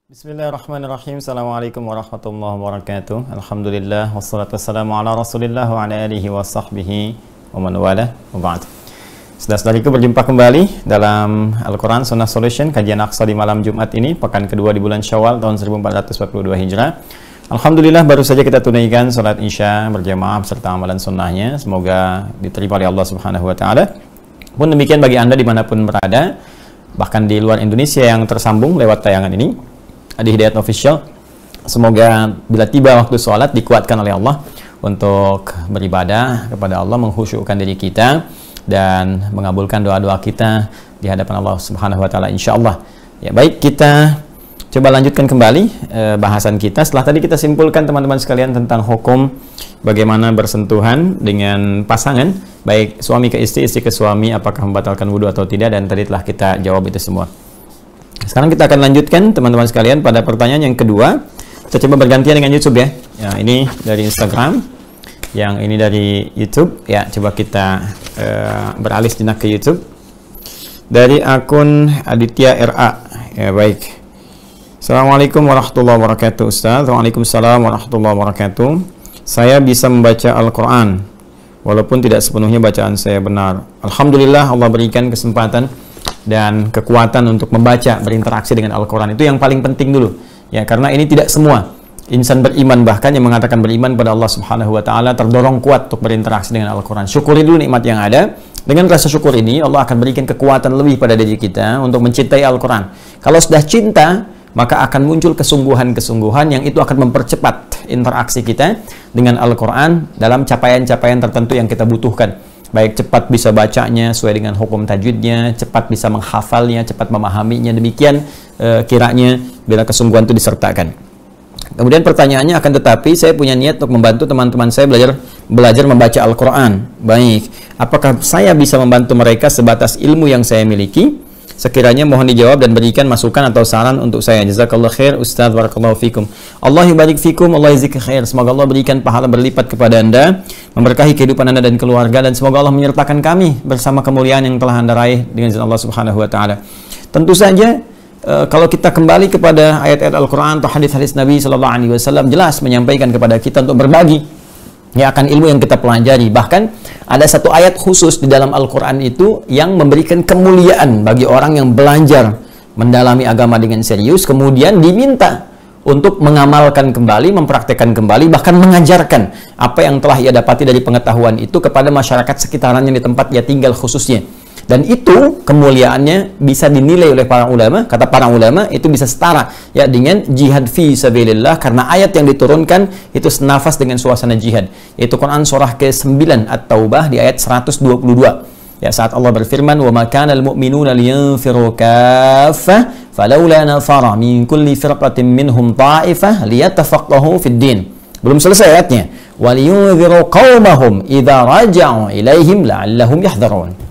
Bismillahirrahmanirrahim. Assalamualaikum warahmatullahi wabarakatuh. Alhamdulillah wassalatu wassalamu ala Rasulillah wa ala alihi wa sahbihi wa man wala wa ba'd. Saudara-saudariku, berjumpa kembali dalam Al-Quran Sunnah Solution, kajian Aqsa di malam Jumat ini, pekan kedua di bulan Syawal tahun 1442 Hijrah. Alhamdulillah baru saja kita tunaikan salat Isya berjamaah serta amalan sunnahnya. Semoga diterima oleh Allah Subhanahu wa taala. Pun demikian bagi Anda dimanapun berada, bahkan di luar Indonesia yang tersambung lewat tayangan ini di Hidayat Official, semoga bila tiba waktu sholat dikuatkan oleh Allah untuk beribadah kepada Allah, mengkhusyukkan diri kita dan mengabulkan doa-doa kita di hadapan Allah Subhanahu wa taala insyaallah. Ya, baik, kita coba lanjutkan kembali bahasan kita. Setelah tadi kita simpulkan teman-teman sekalian tentang hukum bagaimana bersentuhan dengan pasangan, baik suami ke istri, istri ke suami, apakah membatalkan wudhu atau tidak, dan tadi telah kita jawab itu semua. Sekarang kita akan lanjutkan teman-teman sekalian pada pertanyaan yang kedua. Kita coba bergantian dengan YouTube ya. Ya, ini dari Instagram, yang ini dari YouTube. Ya, coba kita beralih sejenak ke YouTube. Dari akun Aditya RA. Ya, baik. Assalamualaikum warahmatullahi wabarakatuh, Ustaz. Waalaikumsalam warahmatullahi wabarakatuh. Saya bisa membaca Al-Quran walaupun tidak sepenuhnya bacaan saya benar. Alhamdulillah, Allah berikan kesempatan dan kekuatan untuk membaca, berinteraksi dengan Al-Quran. Itu yang paling penting dulu ya, karena ini tidak semua insan beriman, bahkan yang mengatakan beriman pada Allah Subhanahu wa taala, terdorong kuat untuk berinteraksi dengan Al-Quran. Syukuri dulu nikmat yang ada. Dengan rasa syukur ini Allah akan berikan kekuatan lebih pada diri kita untuk mencintai Al-Quran. Kalau sudah cinta, maka akan muncul kesungguhan-kesungguhan yang itu akan mempercepat interaksi kita dengan Al-Quran dalam capaian-capaian tertentu yang kita butuhkan. Baik cepat bisa bacanya sesuai dengan hukum tajwidnya, cepat bisa menghafalnya, cepat memahaminya. Demikian kiranya bila kesungguhan itu disertakan. Kemudian pertanyaannya, akan tetapi saya punya niat untuk membantu teman-teman saya belajar membaca Al-Quran. Baik, apakah saya bisa membantu mereka sebatas ilmu yang saya miliki? Sekiranya mohon dijawab dan berikan masukan atau saran untuk saya. Jazakallah khair Ustaz, barakallahu fikum. Allah yubarik fikum, Allah yazidka khair. Semoga Allah berikan pahala berlipat kepada Anda, memberkahi kehidupan Anda dan keluarga, dan semoga Allah menyertakan kami bersama kemuliaan yang telah Anda raih dengan izin Allah Subhanahu wa taala. Tentu saja kalau kita kembali kepada ayat-ayat Al-Quran atau hadis-hadis Nabi sallallahu alaihi wasallam, jelas menyampaikan kepada kita untuk berbagi ya akan ilmu yang kita pelajari. Bahkan ada satu ayat khusus di dalam Al-Quran itu yang memberikan kemuliaan bagi orang yang belajar mendalami agama dengan serius, kemudian diminta untuk mengamalkan kembali, mempraktekkan kembali, bahkan mengajarkan apa yang telah ia dapati dari pengetahuan itu kepada masyarakat sekitarannya di tempat ia tinggal khususnya. Dan itu kemuliaannya bisa dinilai oleh para ulama. Kata para ulama, itu bisa setara ya dengan jihad fi sabilillah, karena ayat yang diturunkan itu senafas dengan suasana jihad, yaitu Quran surah ke-9 At-Taubah di ayat 122. Ya, saat Allah berfirman, "Wa ma kana al-mu'minuna liyanfiru kaffah falawla nafara min kulli firqatin minhum ta'ifah liyatafaqahu fid din." Belum selesai ayatnya. "Wa liyunziru qaumahum idza raja'u ilaihim la'allahum yahdharun."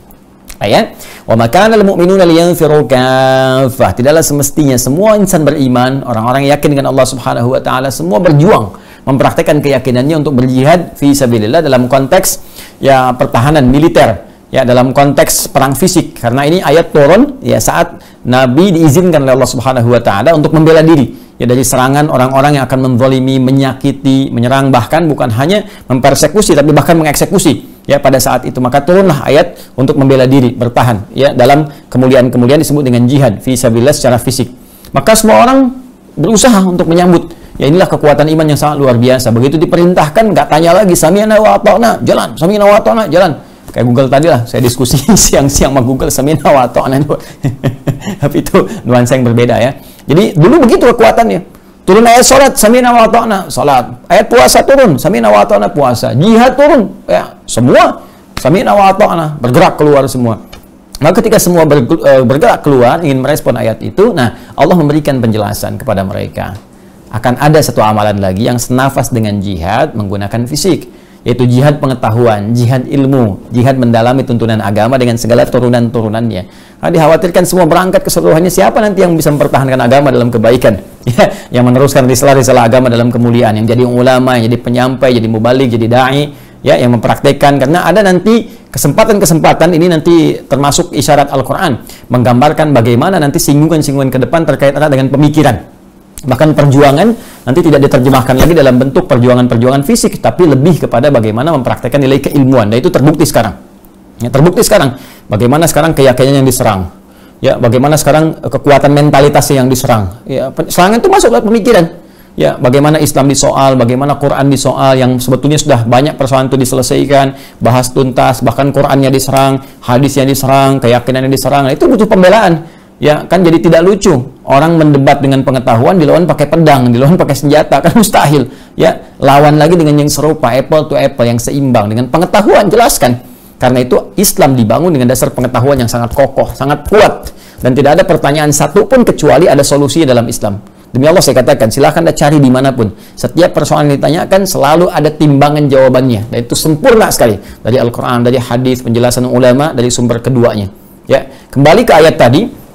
Ayat, wa makana al-mu'minuna liyanfiru kaffah. Tidaklah semestinya semua insan beriman, orang-orang yang yakin dengan Allah Subhanahu wa taala, semua berjuang mempraktekkan keyakinannya untuk berjihad fi sabilillah dalam konteks ya pertahanan militer, ya dalam konteks perang fisik. Karena ini ayat turun ya saat Nabi diizinkan oleh Allah Subhanahu wa taala untuk membela diri ya dari serangan orang-orang yang akan menzalimi, menyakiti, menyerang, bahkan bukan hanya mempersekusi tapi bahkan mengeksekusi ya pada saat itu. Maka turunlah ayat untuk membela diri, bertahan ya dalam kemuliaan-kemuliaan disebut dengan jihad fi sabilillah secara fisik. Maka semua orang berusaha untuk menyambut. Ya, inilah kekuatan iman yang sangat luar biasa. Begitu diperintahkan, nggak tanya lagi, sami'na wa ata'na, jalan, sami'na wa ata'na, jalan. Kayak Google tadi lah, saya diskusi siang-siang sama Google, sami'na wa ata'na. Tapi itu nuansa yang berbeda ya. Jadi dulu begitu kekuatannya. Turun ayat salat, sami'na wa ata'na, salat. Ayat puasa turun, sami'na wa ata'na, puasa. Jihad turun, ya semua sami'na wa ata'na, bergerak keluar semua. Maka ketika semua bergerak keluar ingin merespon ayat itu, nah Allah memberikan penjelasan kepada mereka. Akan ada satu amalan lagi yang senafas dengan jihad menggunakan fisik, yaitu jihad pengetahuan, jihad ilmu, jihad mendalami tuntunan agama dengan segala turunan-turunannya. Nah, dikhawatirkan semua berangkat keseluruhannya, siapa nanti yang bisa mempertahankan agama dalam kebaikan, ya, yang meneruskan risalah-risalah agama dalam kemuliaan, yang jadi ulama, yang jadi penyampai, jadi mubalik, jadi da'i, ya, yang mempraktekkan. Karena ada nanti kesempatan-kesempatan ini, nanti termasuk isyarat Al-Quran menggambarkan bagaimana nanti singgungan-singgungan ke depan terkait dengan pemikiran. Bahkan perjuangan nanti tidak diterjemahkan lagi dalam bentuk perjuangan-perjuangan fisik, tapi lebih kepada bagaimana mempraktekkan nilai keilmuan. Dan itu terbukti sekarang. Ya, terbukti sekarang. Bagaimana sekarang keyakinan yang diserang. Ya, bagaimana sekarang kekuatan mentalitasnya yang diserang. Ya, serangan itu masuk lewat pemikiran. Ya, bagaimana Islam disoal, bagaimana Quran disoal, yang sebetulnya sudah banyak persoalan itu diselesaikan, bahas tuntas, bahkan Qurannya diserang, hadisnya diserang, keyakinannya diserang. Nah, itu butuh pembelaan. Ya, kan jadi tidak lucu orang mendebat dengan pengetahuan, dilawan pakai pedang, dilawan pakai senjata, kan mustahil. Ya, lawan lagi dengan yang serupa, apple to apple, yang seimbang dengan pengetahuan, jelaskan. Karena itu Islam dibangun dengan dasar pengetahuan yang sangat kokoh, sangat kuat, dan tidak ada pertanyaan satupun kecuali ada solusi dalam Islam. Demi Allah saya katakan, silahkan Anda cari dimanapun, setiap persoalan yang ditanyakan selalu ada timbangan jawabannya, dan itu sempurna sekali dari Al-Quran, dari hadis, penjelasan ulama, dari sumber keduanya. Ya, kembali ke ayat tadi.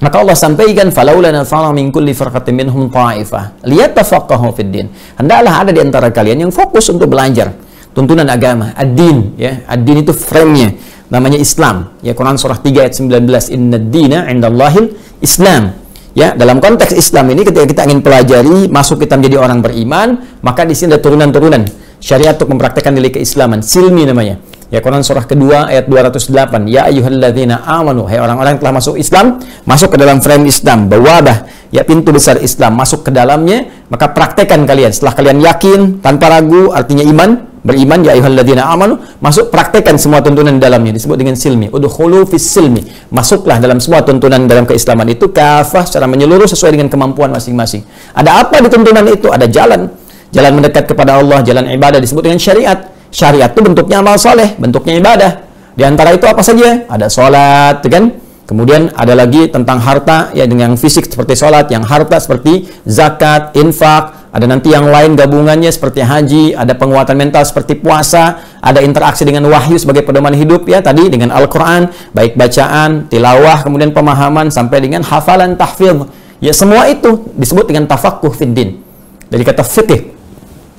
Maka Allah sampaikan, falaula nafara min kulli firqatin minhum ta'ifah liyatafaqahu fid din. Hendaklah ada di antara kalian yang fokus untuk belajar tuntunan agama, ad-din, ya. Ad-din itu frame-nya, namanya Islam. Ya, Quran surah 3 ayat 19, innad-dina 'indallahil Islam. Ya, dalam konteks Islam ini ketika kita ingin pelajari, masuk kita menjadi orang beriman, maka di sini ada turunan-turunan syariat untuk mempraktekkan nilai keislaman, silmi namanya. Ya, Quran surah kedua ayat 208. Ya ayyuhalladzina amanu, hai orang-orang yang telah masuk Islam, masuk ke dalam frame Islam, bawabah, ya pintu besar Islam, masuk ke dalamnya, maka praktekkan kalian. Setelah kalian yakin tanpa ragu, artinya iman, beriman, ya ayyuhalladzina amanu, masuk praktekkan semua tuntunan di dalamnya, disebut dengan silmi. Udkhulu fis silmi, masuklah dalam semua tuntunan dalam keislaman itu kafah, secara menyeluruh sesuai dengan kemampuan masing-masing. Ada apa di tuntunan itu? Ada jalan mendekat kepada Allah, jalan ibadah, disebut dengan syariat. Syariat itu bentuknya amal soleh, bentuknya ibadah. Di antara itu apa saja? Ada sholat, kan? Kemudian ada lagi tentang harta, ya, dengan fisik seperti sholat, yang harta seperti zakat, infak. Ada nanti yang lain gabungannya seperti haji, ada penguatan mental seperti puasa, ada interaksi dengan wahyu sebagai pedoman hidup, ya, tadi dengan Al-Quran, baik bacaan, tilawah, kemudian pemahaman, sampai dengan hafalan, tahfidz. Ya, semua itu disebut dengan tafaqquh fid din. Dari kata fikih,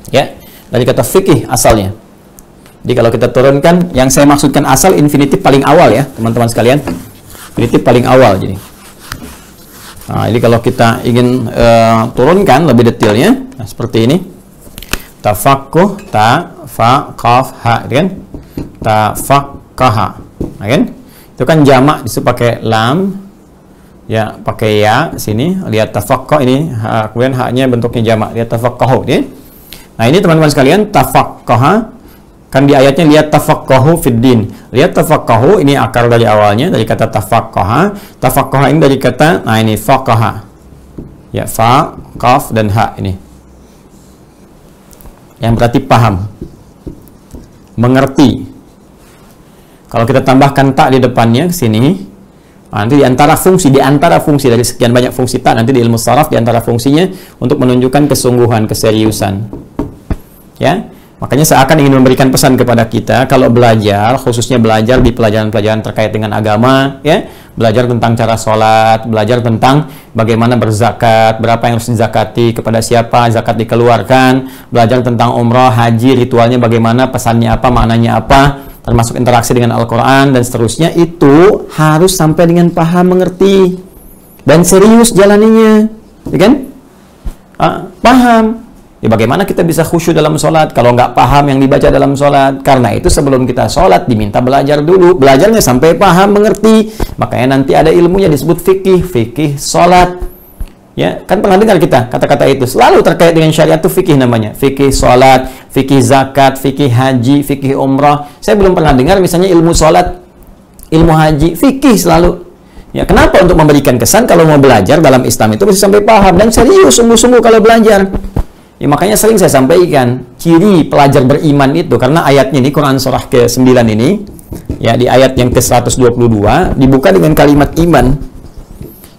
ya, dari kata fikih asalnya. Jadi kalau kita turunkan, yang saya maksudkan asal infinitif paling awal, ya teman-teman sekalian, infinitif paling awal. Jadi kalau kita ingin turunkan lebih detailnya, nah, seperti ini, tafaqquh, ta, fa, qaf, ha, kan? Tafaqqaha, nah, kan? Itu kan jamak, disitu pakai lam, ya, pakai ya sini. Lihat tafaqqah ini, kemudian haknya bentuknya jamak, lihat tafaqqahu, ya. Nah, ini teman-teman sekalian, tafaqqaha. Kan di ayatnya lihat tafaqahu fid din. Lihat tafaqahu ini akar dari awalnya dari kata tafaqaha. Tafaqaha ini dari kata, nah ini faqaha. Ya, fa, qaf dan ha ini. Yang berarti paham. Mengerti. Kalau kita tambahkan tak di depannya ke sini, nanti di antara fungsi dari sekian banyak fungsi tak nanti di ilmu saraf, di antara fungsinya untuk menunjukkan kesungguhan, keseriusan. Ya. Makanya saya akan ingin memberikan pesan kepada kita, kalau belajar, khususnya belajar di pelajaran-pelajaran terkait dengan agama, ya, belajar tentang cara sholat, belajar tentang bagaimana berzakat, berapa yang harus dizakati, kepada siapa zakat dikeluarkan, belajar tentang umrah, haji, ritualnya bagaimana, pesannya apa, maknanya apa, termasuk interaksi dengan Al-Quran, dan seterusnya, itu harus sampai dengan paham, mengerti, dan serius jalaninya, ya kan? Paham. Ya, bagaimana kita bisa khusyuk dalam sholat kalau nggak paham yang dibaca dalam sholat? Karena itu sebelum kita sholat diminta belajar dulu. Belajarnya sampai paham, mengerti. Makanya nanti ada ilmunya disebut fikih sholat. Ya, kan pernah dengar kita kata-kata itu. Selalu terkait dengan syariat itu fikih namanya. Fikih sholat, fikih zakat, fikih haji, fikih umrah. Saya belum pernah dengar misalnya ilmu sholat, ilmu haji, fikih selalu. Ya, kenapa? Untuk memberikan kesan kalau mau belajar dalam Islam itu mesti sampai paham dan serius, sungguh-sungguh kalau belajar. Ya, makanya sering saya sampaikan ciri pelajar beriman itu, karena ayatnya ini Quran surah ke-9 ini, ya, di ayat yang ke-122 dibuka dengan kalimat iman.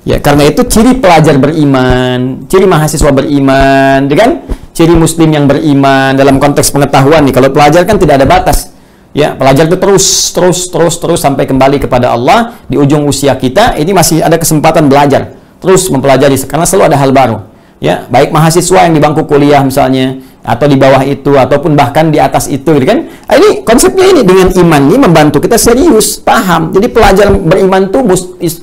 Ya, karena itu ciri pelajar beriman, ciri mahasiswa beriman, kan? Ciri muslim yang beriman dalam konteks pengetahuan nih. Kalau pelajar kan tidak ada batas. Ya, pelajar itu terus sampai kembali kepada Allah. Di ujung usia kita ini masih ada kesempatan belajar, terus mempelajari karena selalu ada hal baru. Ya, baik mahasiswa yang di bangku kuliah misalnya, atau di bawah itu, ataupun bahkan di atas itu, gitu kan? Ini konsepnya ini dengan iman ini membantu kita serius, paham. Jadi pelajar beriman itu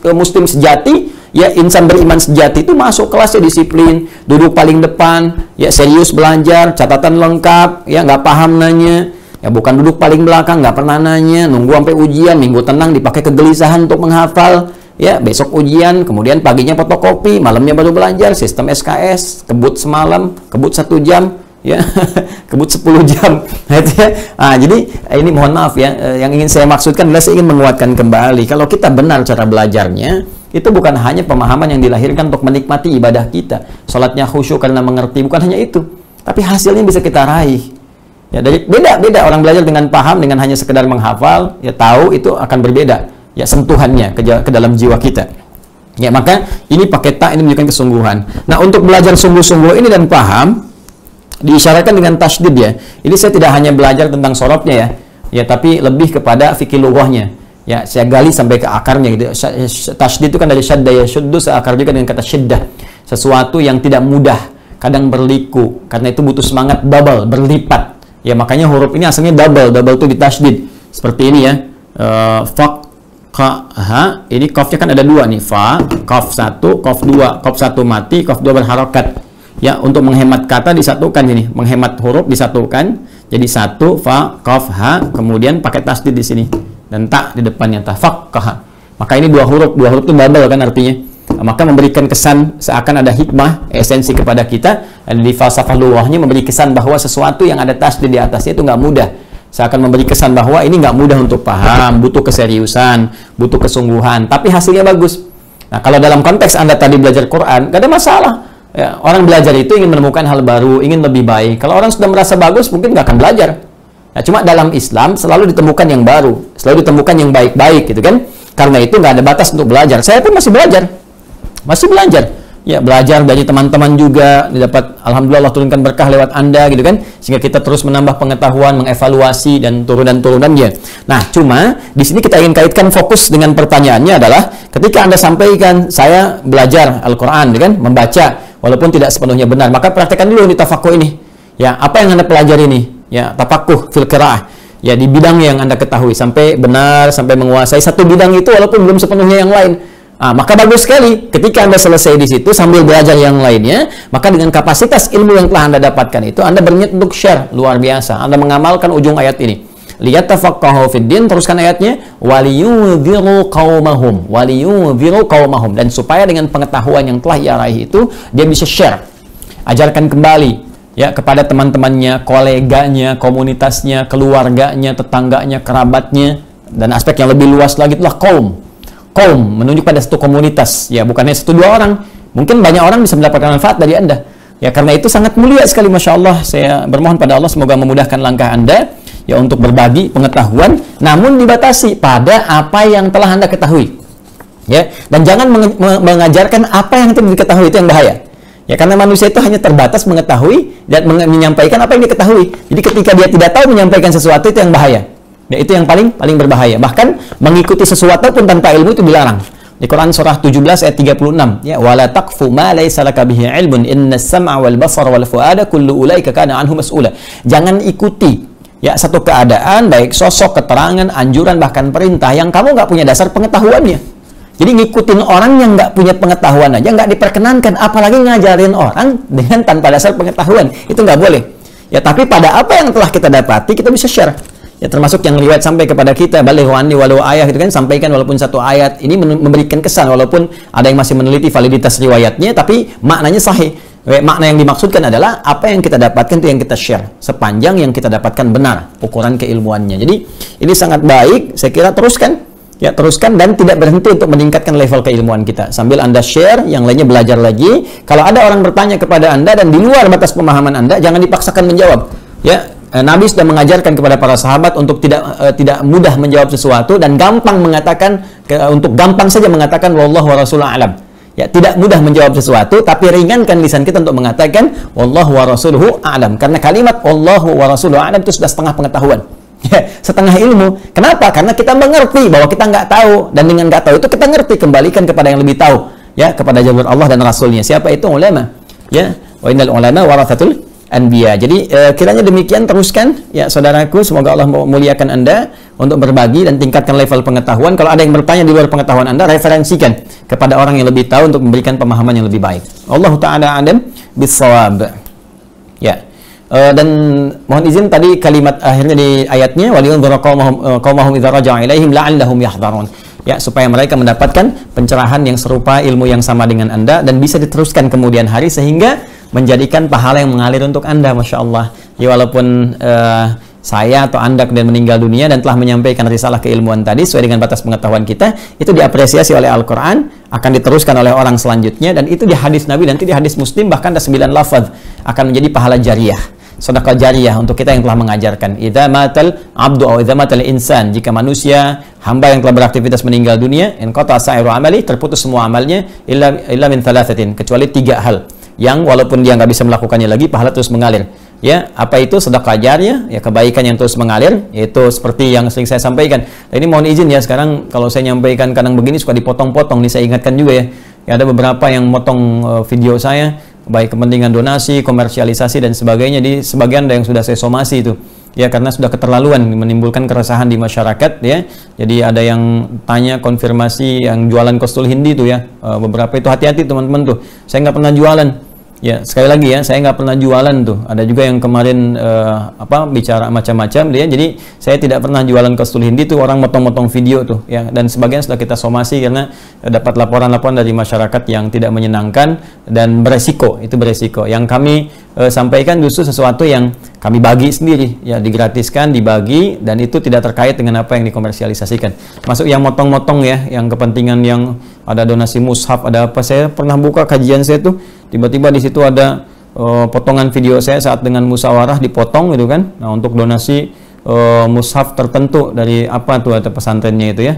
muslim sejati Ya, insan beriman sejati itu masuk kelasnya disiplin, duduk paling depan, ya serius belajar, catatan lengkap, ya nggak paham nanya, ya bukan duduk paling belakang, nggak pernah nanya, nunggu sampai ujian, minggu tenang dipakai kegelisahan untuk menghafal, ya besok ujian, kemudian paginya fotokopi, malamnya baru belajar, sistem SKS, kebut semalam, kebut 1 jam, ya kebut 10 jam. Jadi ini mohon maaf ya, yang ingin saya maksudkan adalah saya ingin menguatkan kembali kalau kita benar cara belajarnya itu bukan hanya pemahaman yang dilahirkan untuk menikmati ibadah kita, salatnya khusyuk karena mengerti, bukan hanya itu, tapi hasilnya bisa kita raih. Ya, dari beda orang belajar dengan paham dengan hanya sekedar menghafal, ya tahu itu akan berbeda ya sentuhannya ke dalam jiwa kita. Ya, maka ini pakai ta ini menunjukkan kesungguhan. Nah, untuk belajar sungguh-sungguh ini dan paham diisyaratkan dengan tasydid ya. Ini saya tidak hanya belajar tentang sorobnya ya, tapi lebih kepada fikih lughahnya. Ya, saya gali sampai ke akarnya gitu. Tasydid itu kan dari syadda ya, syuddu seakar juga dengan kata syiddah. Sesuatu yang tidak mudah, kadang berliku. Karena itu butuh semangat double, berlipat. Ya, makanya huruf ini asalnya double itu ditasydid. Seperti ini ya. Fa, ka, ha. Ini qafnya kan ada 2 nih, fa, qaf 1, qaf 2. Qaf 1 mati, qaf 2 berharokat. Ya, untuk menghemat kata disatukan ini, menghemat huruf disatukan. Jadi 1 fa, qaf, ha, kemudian pakai tasydid di sini. Dan tak di depannya tafaqqaha. Maka ini 2 huruf itu double kan artinya. Maka memberikan kesan seakan ada hikmah, esensi kepada kita. Dan di falsafah lughahnya memberi kesan bahwa sesuatu yang ada tasydid di atasnya itu nggak mudah. Seakan memberi kesan bahwa ini nggak mudah untuk paham, butuh keseriusan, butuh kesungguhan, tapi hasilnya bagus. Nah, kalau dalam konteks Anda tadi belajar Quran, nggak ada masalah. Ya, orang belajar itu ingin menemukan hal baru, ingin lebih baik. Kalau orang sudah merasa bagus, mungkin nggak akan belajar. Nah, cuma dalam Islam selalu ditemukan yang baru, selalu ditemukan yang baik-baik gitu kan. Karena itu nggak ada batas untuk belajar. Saya pun masih belajar. Ya, belajar dari teman-teman juga, didapat alhamdulillah Allah turunkan berkah lewat Anda gitu kan. Sehingga kita terus menambah pengetahuan, mengevaluasi dan turunan-turunannya. Nah, cuma di sini kita ingin kaitkan fokus dengan pertanyaannya adalah ketika Anda sampaikan saya belajar Al-Qur'an gitu kan, membaca walaupun tidak sepenuhnya benar, maka praktekkan dulu di tafakuh ini. Ya, apa yang Anda pelajari ini? Ya, tafakuh fil qiraah. Ya, di bidang yang Anda ketahui sampai benar, sampai menguasai satu bidang itu walaupun belum sepenuhnya yang lain. Maka bagus sekali ketika Anda selesai di situ sambil belajar yang lainnya, maka dengan kapasitas ilmu yang telah Anda dapatkan itu Anda berniat untuk share, luar biasa. Anda mengamalkan ujung ayat ini. Liyatafaqahu fid din, teruskan ayatnya, waliyunziru qaumahum, dan supaya dengan pengetahuan yang telah ia raih itu dia bisa share. Ajarkan kembali ya kepada teman-temannya, koleganya, komunitasnya, keluarganya, tetangganya, kerabatnya, dan aspek yang lebih luas lagi itulah kaum menunjuk pada satu komunitas ya, bukannya 1-2 orang. Mungkin banyak orang bisa mendapatkan manfaat dari Anda ya, karena itu sangat mulia sekali. Masya Allah, saya bermohon pada Allah semoga memudahkan langkah Anda ya untuk berbagi pengetahuan, namun dibatasi pada apa yang telah Anda ketahui ya, dan jangan mengajarkan apa yang tidak diketahui, itu yang bahaya. Ya, karena manusia itu hanya terbatas mengetahui dan menyampaikan apa yang diketahui. Jadi ketika dia tidak tahu menyampaikan sesuatu, itu yang bahaya. Ya, itu yang paling berbahaya. Bahkan mengikuti sesuatu pun tanpa ilmu itu dilarang. Di Quran surah 17 ayat 36, ya, wala taqfu ma laysa laka bihi ilmun innas sam'a wal basara wal fuada kullu ulaika kana anhu mas'ula. Jangan ikuti ya satu keadaan, baik sosok, keterangan, anjuran, bahkan perintah yang kamu nggak punya dasar pengetahuannya. Jadi ngikutin orang yang nggak punya pengetahuan aja nggak diperkenankan, apalagi ngajarin orang dengan tanpa dasar pengetahuan, itu nggak boleh. Ya, tapi pada apa yang telah kita dapati kita bisa share. Ya, termasuk yang riwayat sampai kepada kita, balighu anni walau ayah gitu kan, sampaikan walaupun satu ayat. Ini memberikan kesan walaupun ada yang masih meneliti validitas riwayatnya, tapi maknanya sahih. Makna yang dimaksudkan adalah apa yang kita dapatkan itu yang kita share, sepanjang yang kita dapatkan benar ukuran keilmuannya. Jadi ini sangat baik, saya kira teruskan dan tidak berhenti untuk meningkatkan level keilmuan kita. Sambil Anda share, yang lainnya belajar lagi. Kalau ada orang bertanya kepada Anda dan di luar batas pemahaman Anda, jangan dipaksakan menjawab. Ya, Nabi sudah mengajarkan kepada para sahabat untuk tidak mudah menjawab sesuatu dan gampang mengatakan, untuk gampang saja mengatakan wallahu wa rasuluhu a'lam. Ya, tidak mudah menjawab sesuatu, tapi ringankan lisan kita untuk mengatakan wallahu wa rasuluhu a'lam. Karena kalimat wallahu wa rasuluhu a'lam itu sudah setengah pengetahuan. Ya, setengah ilmu. Kenapa? Karena kita mengerti bahwa kita nggak tahu, dan dengan nggak tahu itu kita ngerti, kembalikan kepada yang lebih tahu, ya, kepada jalur Allah dan Rasulnya. Siapa itu ulama? Ya, wa innal ulama warathatul anbiya. Jadi kiranya demikian, teruskan ya saudaraku, semoga Allah memuliakan Anda untuk berbagi dan tingkatkan level pengetahuan. Kalau ada yang bertanya di luar pengetahuan Anda, referensikan kepada orang yang lebih tahu untuk memberikan pemahaman yang lebih baik. Allah taala alam bissawab. Ya. Dan mohon izin tadi kalimat akhirnya di ayatnya waliyunzira qaumahum idza raja'a ilaihim la'allahum yahdharun. Ya, supaya mereka mendapatkan pencerahan yang serupa, ilmu yang sama dengan Anda dan bisa diteruskan kemudian hari sehingga menjadikan pahala yang mengalir untuk Anda. Masya Allah. Ya, walaupun saya atau Anda kemudian meninggal dunia dan telah menyampaikan risalah keilmuan tadi sesuai dengan batas pengetahuan kita, itu diapresiasi oleh Al-Quran, akan diteruskan oleh orang selanjutnya, dan itu di hadis Nabi, nanti di hadis Muslim bahkan ada 9 lafaz akan menjadi pahala jariyah, sedekah jariyah untuk kita yang telah mengajarkan. Idza matal abdu atau idza matal insan, jika manusia hamba yang telah beraktivitas meninggal dunia, in qata sa'iru amali, terputus semua amalnya illa min thalathatin, kecuali 3 hal yang walaupun dia nggak bisa melakukannya lagi, pahala terus mengalir. Ya, apa itu sedekah jariyah? Ya, kebaikan yang terus mengalir, yaitu seperti yang sering saya sampaikan. Nah, ini mohon izin ya, sekarang kalau saya nyampaikan kadang begini suka dipotong-potong nih, saya ingatkan juga ya. Ya, ada beberapa yang motong video saya, baik kepentingan donasi, komersialisasi dan sebagainya. Di sebagian ada yang sudah saya somasi itu. Ya, karena sudah keterlaluan, menimbulkan keresahan di masyarakat ya. Jadi ada yang tanya konfirmasi yang jualan kostul Hindi itu ya. Beberapa itu hati-hati teman-teman tuh. Saya nggak pernah jualan. Ya, sekali lagi ya, saya nggak pernah jualan tuh. Ada juga yang kemarin bicara macam-macam dia. Jadi saya tidak pernah jualan kostul Hindi tuh, orang motong-motong video tuh ya. Dan sebagian sudah kita somasi karena dapat laporan-laporan dari masyarakat yang tidak menyenangkan dan beresiko. Itu beresiko. Yang kami sampaikan justru sesuatu yang kami bagi sendiri ya, digratiskan, dibagi, dan itu tidak terkait dengan apa yang dikomersialisasikan. Masuk yang motong-motong ya, yang kepentingan yang ada donasi mushaf, ada apa, saya pernah buka kajian saya tuh, tiba-tiba di situ ada potongan video saya saat dengan musyawarah dipotong gitu kan. Nah, untuk donasi mushaf tertentu dari apa tuh ada pesantrennya itu ya.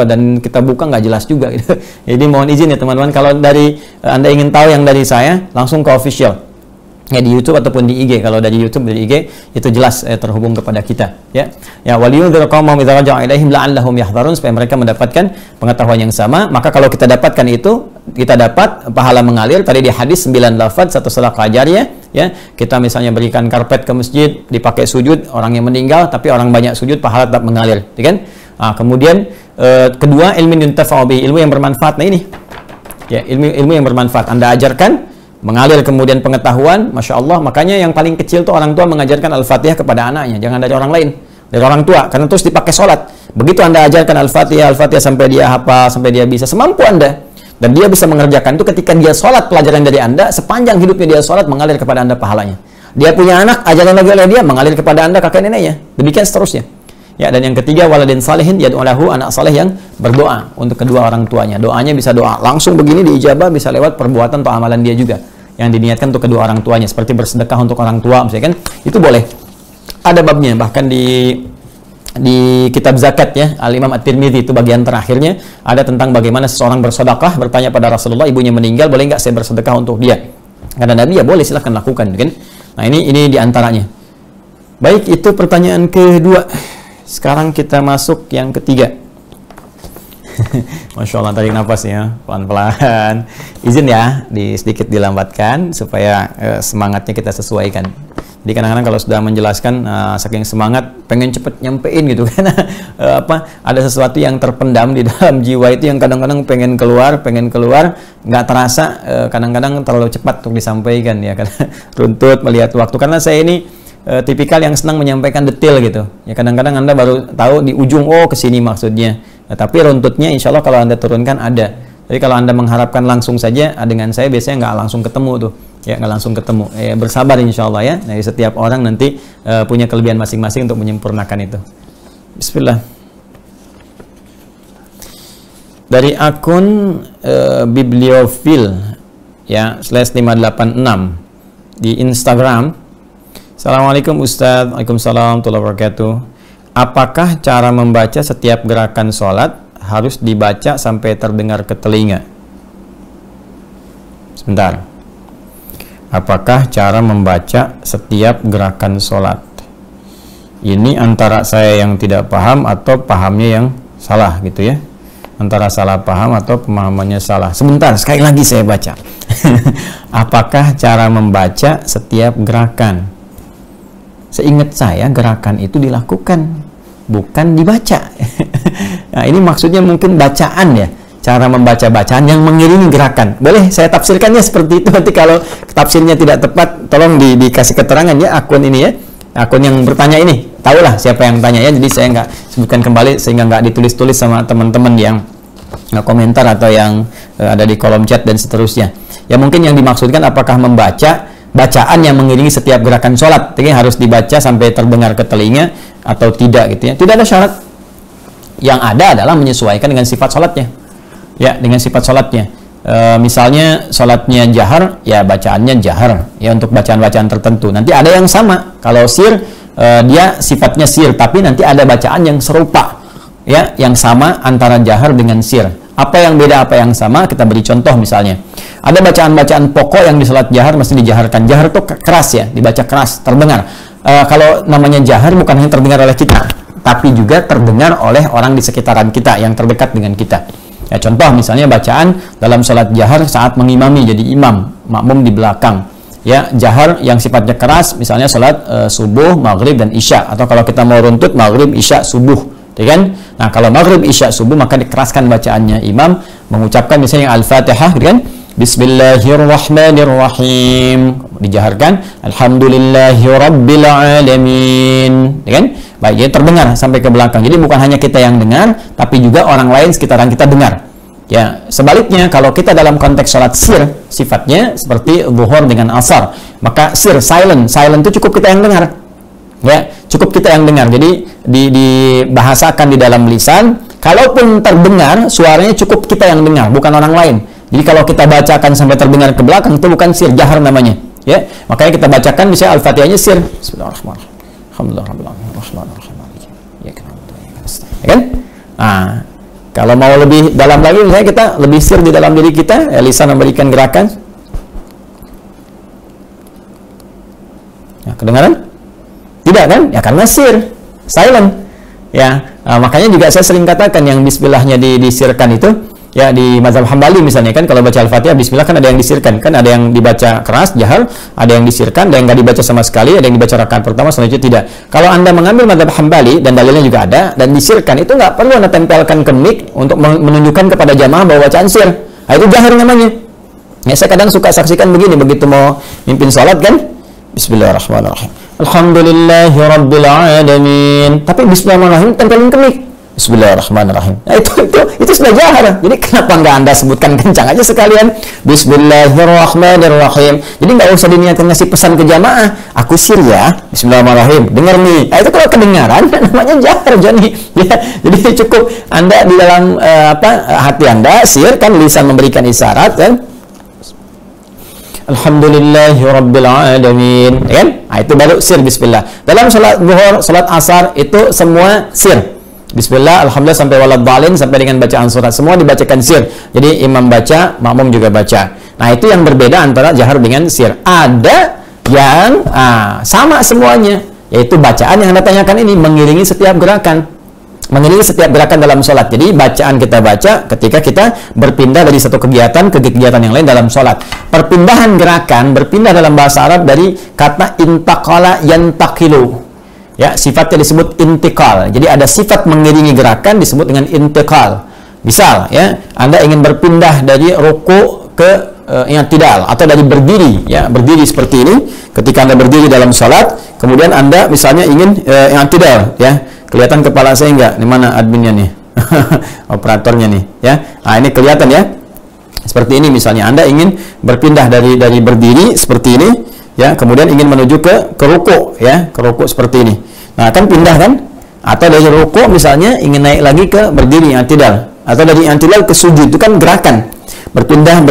Dan kita buka nggak jelas juga gitu. Jadi mohon izin ya teman-teman, kalau dari Anda ingin tahu yang dari saya, langsung ke official ya di YouTube ataupun di IG. Kalau dari YouTube, dari IG itu jelas terhubung kepada kita ya. Ya, waliyunzira qaumahum idza raja'a ilaihim la'allahum yahdharun, supaya mereka mendapatkan pengetahuan yang sama. Maka kalau kita dapatkan itu, kita dapat pahala mengalir. Tadi di hadis 9 lafaz, 1 sedekah jariyah ya. Kita misalnya berikan karpet ke masjid, dipakai sujud, orang yang meninggal tapi orang banyak sujud, pahala tetap mengalir, ya kan? Nah, kemudian kedua, ilmu yuntafa'u bihi, ilmu yang bermanfaat. Nah ini ya, ilmu yang bermanfaat Anda ajarkan, mengalir kemudian pengetahuan. Masya Allah. Makanya yang paling kecil tuh orang tua mengajarkan Al-Fatihah kepada anaknya, jangan dari orang lain, dari orang tua, karena terus dipakai sholat. Begitu Anda ajarkan Al-Fatihah sampai dia hafal, sampai dia bisa semampu Anda, dan dia bisa mengerjakan itu ketika dia sholat, pelajaran dari Anda sepanjang hidupnya dia sholat, mengalir kepada Anda pahalanya. Dia punya anak, ajaran lagi oleh dia, mengalir kepada Anda kakek neneknya, demikian seterusnya ya. Dan yang ketiga, waladin salihin yad'u lahu, anak saleh yang berdoa untuk kedua orang tuanya. Doanya bisa doa langsung begini diijabah, bisa lewat perbuatan atau amalan dia juga yang diniatkan untuk kedua orang tuanya, seperti bersedekah untuk orang tua misalnya kan, itu boleh. Ada babnya, bahkan di kitab zakat ya, Al-Imam At-Tirmidzi itu bagian terakhirnya ada tentang bagaimana seseorang bersedekah, bertanya pada Rasulullah, ibunya meninggal, boleh nggak saya bersedekah untuk dia? Kata Nabi, ya boleh, silahkan lakukan kan. Nah, ini diantaranya. Baik, itu pertanyaan kedua. Sekarang kita masuk yang ketiga. Masya Allah, tarik nafas ya, pelan-pelan. Izin ya, sedikit dilambatkan supaya semangatnya kita sesuaikan. Jadi kadang-kadang kalau sudah menjelaskan saking semangat, pengen cepet nyampein gitu kan. Ada sesuatu yang terpendam di dalam jiwa itu yang kadang-kadang pengen keluar, nggak terasa, kadang-kadang terlalu cepat untuk disampaikan ya, karena runtut melihat waktu. Karena saya ini tipikal yang senang menyampaikan detail gitu ya. Kadang-kadang Anda baru tahu di ujung, oh kesini maksudnya. Nah, tapi runtutnya insya Allah kalau Anda turunkan ada. Jadi kalau Anda mengharapkan langsung saja dengan saya, biasanya nggak langsung ketemu tuh ya, nggak langsung ketemu. Bersabar insya Allah ya. Nah, setiap orang nanti punya kelebihan masing-masing untuk menyempurnakan itu. Bismillah. Dari akun bibliofil ya /586 di Instagram. Assalamualaikum Ustadz. Waalaikumsalam warahmatullahi wabarakatuh. Apakah cara membaca setiap gerakan sholat harus dibaca sampai terdengar ke telinga? Sebentar. Apakah cara membaca setiap gerakan sholat? Ini antara saya yang tidak paham atau pahamnya yang salah gitu ya. Antara salah paham atau pemahamannya salah. Sebentar, sekali lagi saya baca. Apakah cara membaca setiap gerakan? Seingat saya gerakan itu dilakukan, bukan dibaca. Nah, ini maksudnya mungkin bacaan ya, cara membaca bacaan yang mengiringi gerakan. Boleh saya tafsirkannya seperti itu. Nanti kalau tafsirnya tidak tepat, tolong dikasih keterangan ya akun ini ya, akun yang bertanya ini. Tahulah siapa yang tanya ya, jadi saya nggak sebutkan kembali sehingga nggak ditulis-tulis sama teman-teman yang komentar atau yang ada di kolom chat dan seterusnya. Ya mungkin yang dimaksudkan apakah membaca bacaan yang mengiringi setiap gerakan sholat, jadi harus dibaca sampai terdengar ke telinga atau tidak gitu ya. Tidak ada syarat. Yang ada adalah menyesuaikan dengan sifat sholatnya. Ya, dengan sifat sholatnya. Misalnya sholatnya jahar, ya bacaannya jahar. Ya untuk bacaan-bacaan tertentu. Nanti ada yang sama. Kalau sir, dia sifatnya sir, tapi nanti ada bacaan yang serupa. Ya, yang sama antara jahar dengan sir. Apa yang beda, apa yang sama? Kita beri contoh misalnya. Ada bacaan-bacaan pokok yang di sholat jahar mesti dijaharkan. Jahar itu keras ya, dibaca keras, terdengar. Kalau namanya jahar bukan hanya terdengar oleh kita, tapi juga terdengar oleh orang di sekitaran kita yang terdekat dengan kita. Ya, contoh misalnya bacaan dalam sholat jahar saat mengimami jadi imam, makmum di belakang. Ya, jahar yang sifatnya keras, misalnya sholat subuh, maghrib, dan isya. Atau kalau kita mau runtut, maghrib, isya, subuh. Ya kan? Nah, kalau maghrib, isya, subuh, maka dikeraskan bacaannya. Imam mengucapkan misalnya Al-Fatihah, gitu kan? Bismillahirrahmanirrahim. Dijaharkan Alhamdulillahirabbilalamin. Ya kan? Baik, jadi terdengar sampai ke belakang. Jadi bukan hanya kita yang dengar, tapi juga orang lain sekitaran kita dengar. Ya, sebaliknya kalau kita dalam konteks sholat sir, sifatnya seperti zuhur dengan asar, maka sir, silent itu cukup kita yang dengar. Ya, cukup kita yang dengar. Jadi dibahasakan di dalam lisan, kalaupun terdengar, suaranya cukup kita yang dengar, bukan orang lain. Jadi kalau kita bacakan sampai terdengar ke belakang, itu bukan sir, jahar namanya. Ya, makanya kita bacakan misalnya Al-Fatihahnya sir. Bismillahirrahmanirrahim. Alhamdulillahirrahmanirrahim. Ya kan? Nah, kalau mau lebih dalam lagi, misalnya kita lebih sir di dalam diri kita, ya, lisan memberikan gerakan. Ya, kedengaran? Tidak kan? Ya karena sir, silent. Ya, makanya juga saya sering katakan yang bismillahnya disirkan itu, ya di mazhab Hambali misalnya kan, kalau baca Al-Fatihah bismillah kan ada yang disirkan, kan ada yang dibaca keras jahar, ada yang disirkan, ada yang nggak dibaca sama sekali, ada yang dibaca rakaat pertama, selanjutnya tidak. Kalau Anda mengambil mazhab Hambali dan dalilnya juga ada dan disirkan, itu nggak perlu Anda tempelkan ke mic untuk menunjukkan kepada jamaah bahwa bacaan sir. Nah, itu jahar namanya. Ya, saya kadang suka saksikan begini, begitu mau mimpin sholat kan, Bismillahirrahmanirrahim, Alhamdulillahirabbilalamin, tapi Bismillahirrahmanirrahim tempelin ke mic. Bismillahirrahmanirrahim. Nah, itu sudah jahar. Jadi kenapa nggak Anda sebutkan kencang aja sekalian? Bismillahirrahmanirrahim. Jadi nggak usah diniatkan ngasih pesan ke jamaah. Aku sir ya. Bismillahirrahmanirrahim. Dengar nih. Nah, itu kalau kedengaran namanya jahar, Joni. Ya, jadi cukup Anda di dalam hati Anda sir kan, lisan memberikan isyarat kan. Alhamdulillahirabbilalamin. Ya kan? Nah, itu baru sir bismillah. Dalam salat zuhur, salat asar itu semua sir. Bismillah, alhamdulillah sampai waladhdallin, sampai dengan bacaan surat semua dibacakan sir. Jadi imam baca, makmum juga baca. Nah, itu yang berbeda antara jahar dengan sir. Ada yang sama semuanya, yaitu bacaan yang Anda tanyakan ini mengiringi setiap gerakan. Mengiringi setiap gerakan dalam sholat. Jadi bacaan kita baca ketika kita berpindah dari satu kegiatan ke kegiatan yang lain dalam sholat. Perpindahan gerakan berpindah dalam bahasa Arab dari kata intaqala yantaqilu. Ya, sifatnya disebut intikal. Jadi ada sifat mengiringi gerakan disebut dengan intikal. Misal, ya, Anda ingin berpindah dari ruku ke i'tidal atau dari berdiri, ya, berdiri seperti ini. Ketika Anda berdiri dalam salat, kemudian Anda misalnya ingin i'tidal, ya. Kelihatan kepala saya enggak? Di mana adminnya nih? Operatornya nih, ya. Nah, ini kelihatan ya. Seperti ini misalnya Anda ingin berpindah dari berdiri seperti ini, ya, kemudian ingin menuju ke ruku, ya, ke ruku seperti ini. Nah, kan pindah kan? Atau dari ruku misalnya ingin naik lagi ke berdiri i'tidal, atau dari i'tidal ke sujud, itu kan gerakan. Berpindah.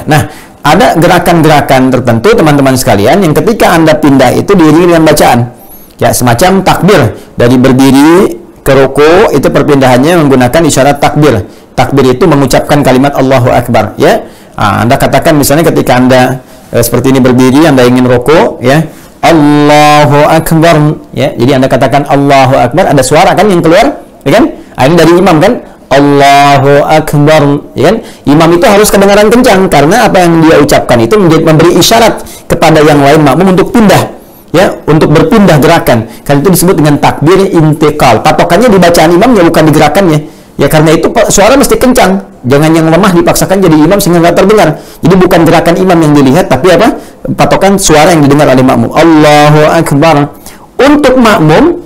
Nah, ada gerakan-gerakan tertentu teman-teman sekalian yang ketika Anda pindah itu diiringi dengan bacaan. Ya, semacam takbir. Dari berdiri ke ruku itu perpindahannya menggunakan isyarat takbir. Takbir itu mengucapkan kalimat Allahu Akbar, ya. Nah, Anda katakan misalnya ketika Anda seperti ini berdiri, Anda ingin ruku, ya, Allahu Akbar, ya. Jadi Anda katakan Allahu Akbar, ada suara kan yang keluar, ya kan? Ini dari imam kan, Allahu Akbar, ya kan? Imam itu harus kedengaran kencang karena apa yang dia ucapkan itu memberi isyarat kepada yang lain makmum untuk pindah, ya, untuk berpindah gerakan. Karena itu disebut dengan takbir intiqal. Patokannya di bacaan imamnya, bukan di gerakannya. Ya, karena itu suara mesti kencang. Jangan yang lemah dipaksakan jadi imam sehingga nggak terdengar. Jadi bukan gerakan imam yang dilihat, tapi apa? Patokan suara yang didengar oleh makmum. Allahu Akbar. Untuk makmum,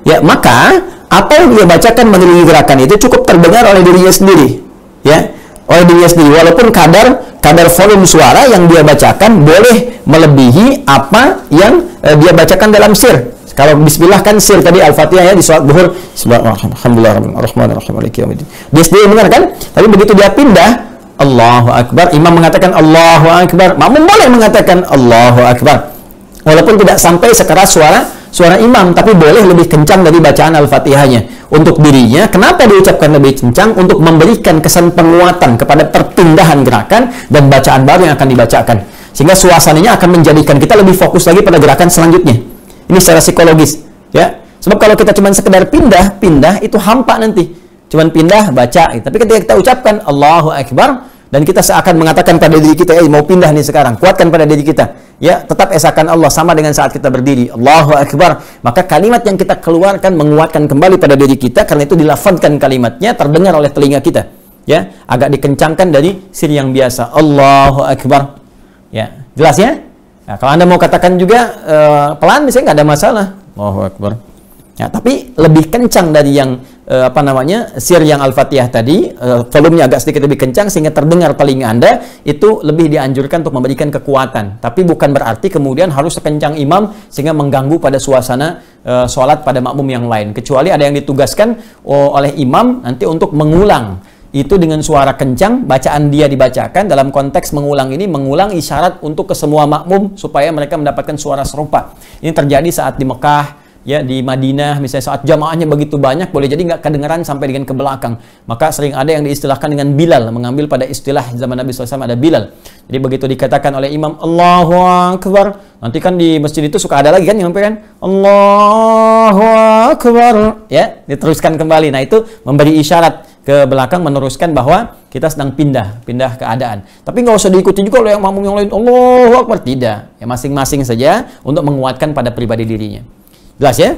ya, maka apa yang dia bacakan mengiringi gerakan itu cukup terdengar oleh dirinya sendiri, ya, oleh dirinya sendiri. Walaupun kadar volume suara yang dia bacakan boleh melebihi apa yang dia bacakan dalam sir. Kalau bismillah kan sir tadi Al-Fatihah ya di salat zuhur, Bismillahirrahmanirrahim. Dia sendiri dengar kan? Tapi begitu dia pindah, Allahu Akbar, imam mengatakan Allahu Akbar, makmum boleh mengatakan Allahu Akbar. Walaupun tidak sampai sekeras suara imam, tapi boleh lebih kencang dari bacaan Al-Fatihahnya. Untuk dirinya, kenapa diucapkan lebih kencang? Untuk memberikan kesan penguatan kepada perpindahan gerakan dan bacaan baru yang akan dibacakan. Sehingga suasananya akan menjadikan kita lebih fokus lagi pada gerakan selanjutnya. Ini secara psikologis, ya. Sebab kalau kita cuma sekedar pindah itu hampa nanti. Cuman pindah, baca. Tapi ketika kita ucapkan Allahu Akbar, dan kita seakan mengatakan pada diri kita, mau pindah nih sekarang, kuatkan pada diri kita, ya, tetap esakan Allah sama dengan saat kita berdiri, Allahu Akbar, maka kalimat yang kita keluarkan menguatkan kembali pada diri kita, karena itu dilafadzkan kalimatnya terdengar oleh telinga kita, ya, agak dikencangkan dari sir yang biasa, Allahu Akbar, ya, jelas ya. Nah, kalau Anda mau katakan juga pelan, misalnya nggak ada masalah, Allahu Akbar. Ya, tapi lebih kencang dari yang sir yang Al-Fatihah tadi, volumenya agak sedikit lebih kencang sehingga terdengar telinga Anda, itu lebih dianjurkan untuk memberikan kekuatan. Tapi bukan berarti kemudian harus sekencang imam sehingga mengganggu pada suasana sholat pada makmum yang lain. Kecuali ada yang ditugaskan oleh imam nanti untuk mengulang itu dengan suara kencang, bacaan dia dibacakan, dalam konteks mengulang ini mengulang isyarat untuk ke semua makmum supaya mereka mendapatkan suara serupa. Ini terjadi saat di Mekah, ya, di Madinah misalnya, saat jamaahnya begitu banyak, boleh jadi nggak kedengaran sampai dengan ke belakang. Maka sering ada yang diistilahkan dengan Bilal, mengambil pada istilah zaman Nabi SAW ada Bilal. Jadi begitu dikatakan oleh imam Allahu Akbar, nanti kan di masjid itu suka ada lagi kan yang kan Allahu Akbar, ya, diteruskan kembali. Nah, itu memberi isyarat ke belakang, meneruskan bahwa kita sedang pindah keadaan. Tapi nggak usah diikuti juga oleh yang makmum yang lain Allahu Akbar, tidak. Ya, masing-masing saja untuk menguatkan pada pribadi dirinya. Jelas ya?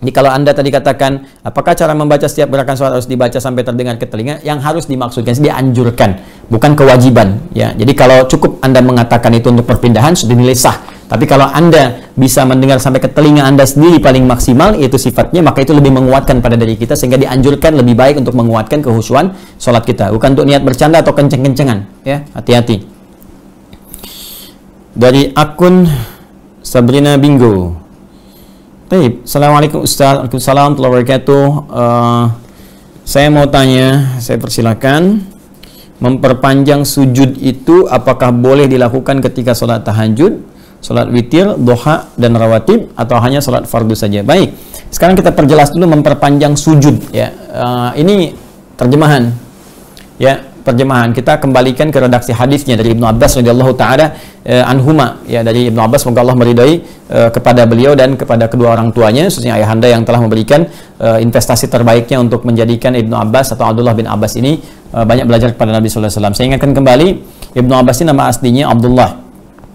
Jadi kalau Anda tadi katakan, apakah cara membaca setiap gerakan sholat harus dibaca sampai terdengar ke telinga? Yang harus dimaksudkan, dianjurkan, bukan kewajiban. Ya, jadi kalau cukup Anda mengatakan itu untuk perpindahan, sudah dinilai sah. Tapi kalau Anda bisa mendengar sampai ke telinga Anda sendiri paling maksimal, itu sifatnya, maka itu lebih menguatkan pada diri kita, sehingga dianjurkan lebih baik untuk menguatkan kehusuan sholat kita. Bukan untuk niat bercanda atau kenceng-kencengan. Ya, hati-hati. Dari akun Sabrina Bingo. Baik, Assalamualaikum Ustaz, Waalaikumsalam warahmatullahi wabarakatuh. Saya mau tanya, saya persilakan. Memperpanjang sujud itu apakah boleh dilakukan ketika sholat tahajud, sholat witir, duha, dan rawatib, atau hanya sholat fardu saja? Baik, sekarang kita perjelas dulu memperpanjang sujud. Ya, ini terjemahan. Ya, terjemahan kita kembalikan ke redaksi hadisnya dari Ibnu Abbas radhiyallahu taala anhuma, ya, dari Ibnu Abbas, semoga Allah meridai kepada beliau dan kepada kedua orang tuanya, khususnya ayahanda yang telah memberikan investasi terbaiknya untuk menjadikan Ibnu Abbas atau Abdullah bin Abbas ini banyak belajar kepada Nabi sallallahu alaihi wasallam. Saya ingatkan kembali, Ibnu Abbas ini nama aslinya Abdullah.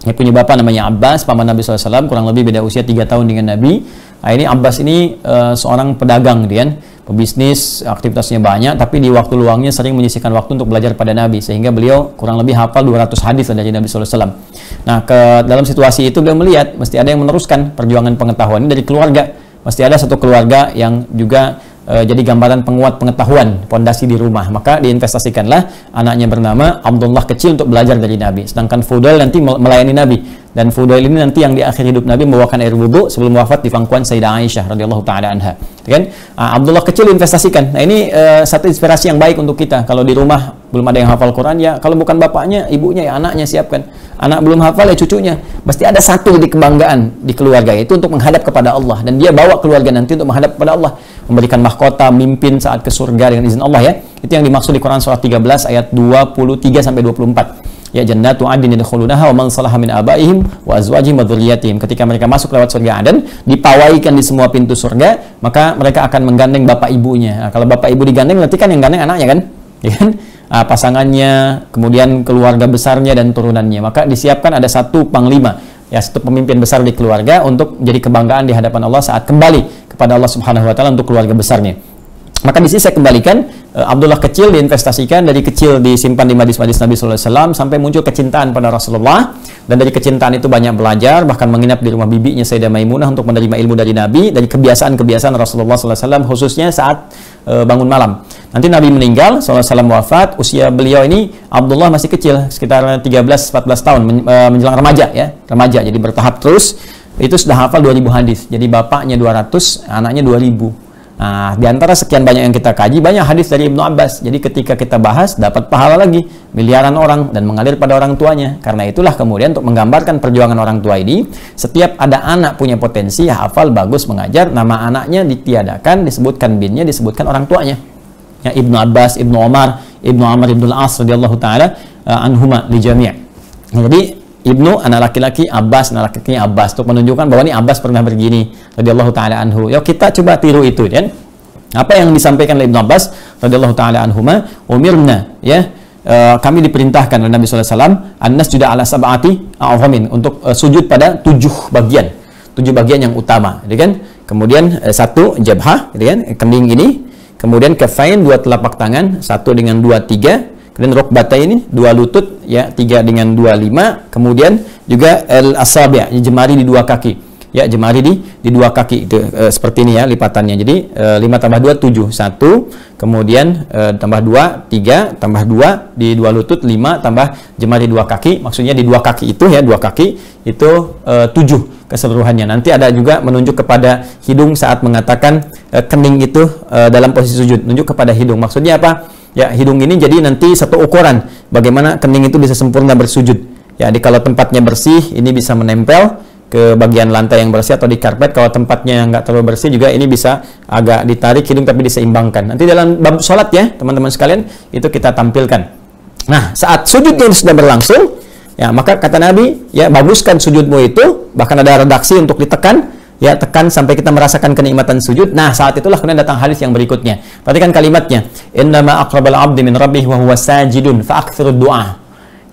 Dia punya bapak namanya Abbas, paman Nabi sallallahu alaihi wasallam, kurang lebih beda usia 3 tahun dengan Nabi. Nah, ini Abbas ini seorang pedagang, dia pebisnis, aktivitasnya banyak, tapi di waktu luangnya sering menyisihkan waktu untuk belajar pada Nabi, sehingga beliau kurang lebih hafal 200 hadis dari Nabi sallallahu alaihi wasallam. Nah, dalam situasi itu beliau melihat mesti ada yang meneruskan perjuangan pengetahuan ini dari keluarga. Mesti ada satu keluarga yang juga jadi gambaran penguat pengetahuan, pondasi di rumah. Maka diinvestasikanlah anaknya bernama Abdullah kecil untuk belajar dari Nabi. Sedangkan Fudail nanti melayani Nabi. Dan Fudail ini nanti yang di akhir hidup Nabi membawakan air wudhu sebelum wafat di pangkuan Sayyidah Aisyah radhiyallahu taala anha. Kan? Abdullah kecil investasikan. Nah, ini satu inspirasi yang baik untuk kita. Kalau di rumah belum ada yang hafal Quran, ya kalau bukan bapaknya, ibunya, ya anaknya siapkan. Anak belum hafal, ya cucunya. Pasti ada satu di kebanggaan di keluarga itu untuk menghadap kepada Allah, dan dia bawa keluarga nanti untuk menghadap kepada Allah, memberikan mahkota, mimpin saat ke surga dengan izin Allah, ya. Itu yang dimaksud di Quran surah 13 ayat 23 sampai 24. ya jannatu adnin yadkhulunaha wa man salaha min abaihim wa azwajihim wa dzurriyyatihim. Ketika mereka masuk lewat surga Aden, dipawaikan di semua pintu surga, maka mereka akan menggandeng bapak ibunya. Nah, kalau bapak ibu digandeng berarti kan yang gandeng anaknya kan? Ya kan? Pasangannya, kemudian keluarga besarnya dan turunannya. Maka disiapkan ada satu panglima, ya satu pemimpin besar di keluarga untuk jadi kebanggaan di hadapan Allah saat kembali kepada Allah Subhanahu wa taala untuk keluarga besarnya. Maka di sini saya kembalikan Abdullah kecil diinvestasikan, dari kecil disimpan di majlis-majlis Nabi sallallahu alaihi wasallam sampai muncul kecintaan pada Rasulullah, dan dari kecintaan itu banyak belajar, bahkan menginap di rumah bibinya Sayyidah Maimunah untuk menerima ilmu dari Nabi, dari kebiasaan-kebiasaan Rasulullah sallallahu alaihi wasallam khususnya saat bangun malam. Nanti Nabi meninggal sallallahu alaihi wasallam wafat, usia beliau ini Abdullah masih kecil, sekitar 13-14 tahun menjelang remaja ya, remaja. Jadi bertahap terus, itu sudah hafal 2000 hadis. Jadi bapaknya 200, anaknya 2000. Nah, di antara sekian banyak yang kita kaji, banyak hadis dari Ibnu Abbas. Jadi ketika kita bahas, dapat pahala lagi miliaran orang dan mengalir pada orang tuanya. Karena itulah kemudian untuk menggambarkan perjuangan orang tua ini, setiap ada anak punya potensi, hafal, bagus, mengajar, nama anaknya ditiadakan, disebutkan binnya, disebutkan orang tuanya. Ya, Ibnu Abbas, Ibnu Umar, Ibnu Amr Ibnu Al-As radhiyallahu taala anhuma li jami'. Jadi Ibnu anak laki-laki, Abbas anak laki-lakinya Abbas, untuk menunjukkan bahwa ini Abbas pernah begini radhiyallahu taala anhu. Yuk kita coba tiru itu kan. Apa yang disampaikan oleh Ibnu Abbas radhiyallahu taala anhuma, umirna ya, kami diperintahkan oleh Nabi sallallahu alaihi wasallam an-nasjuda ala sab'ati a'zamin, untuk sujud pada 7 bagian. 7 bagian yang utama, gitu kan? Kemudian 1 jabhah, gitu kan? Kening ini, kemudian kafain 2 telapak tangan, 1 dengan 2 3. Kemudian rukbata ini 2 lutut ya, 3 dengan 2 5. Kemudian juga al-asabi', jemari di 2 kaki. Ya, jemari di 2 kaki itu seperti ini ya lipatannya. Jadi 5 tambah 2 7, 1. Kemudian tambah 2 3, tambah 2 di 2 lutut 5, tambah jemari 2 kaki. Maksudnya di 2 kaki itu ya, 2 kaki itu 7 keseluruhannya. Nanti ada juga menunjuk kepada hidung saat mengatakan kening itu dalam posisi sujud, menunjuk kepada hidung. Maksudnya apa? Ya, hidung ini jadi nanti satu ukuran bagaimana kening itu bisa sempurna bersujud. Ya, kalau tempatnya bersih ini bisa menempel ke bagian lantai yang bersih, atau di karpet. Kalau tempatnya nggak terlalu bersih juga ini bisa agak ditarik hidung tapi diseimbangkan. Nanti dalam bab sholat ya teman-teman sekalian itu kita tampilkan. Nah, saat sujudnya sudah berlangsung ya, maka kata Nabi ya, baguskan sujudmu itu, bahkan ada redaksi untuk ditekan. Ya, tekan sampai kita merasakan kenikmatan sujud. Nah, saat itulah kemudian datang hadis yang berikutnya. Perhatikan kalimatnya. Innama aqrabal 'abdi min rabbih wa huwa sajidun fa aktsirud du'a.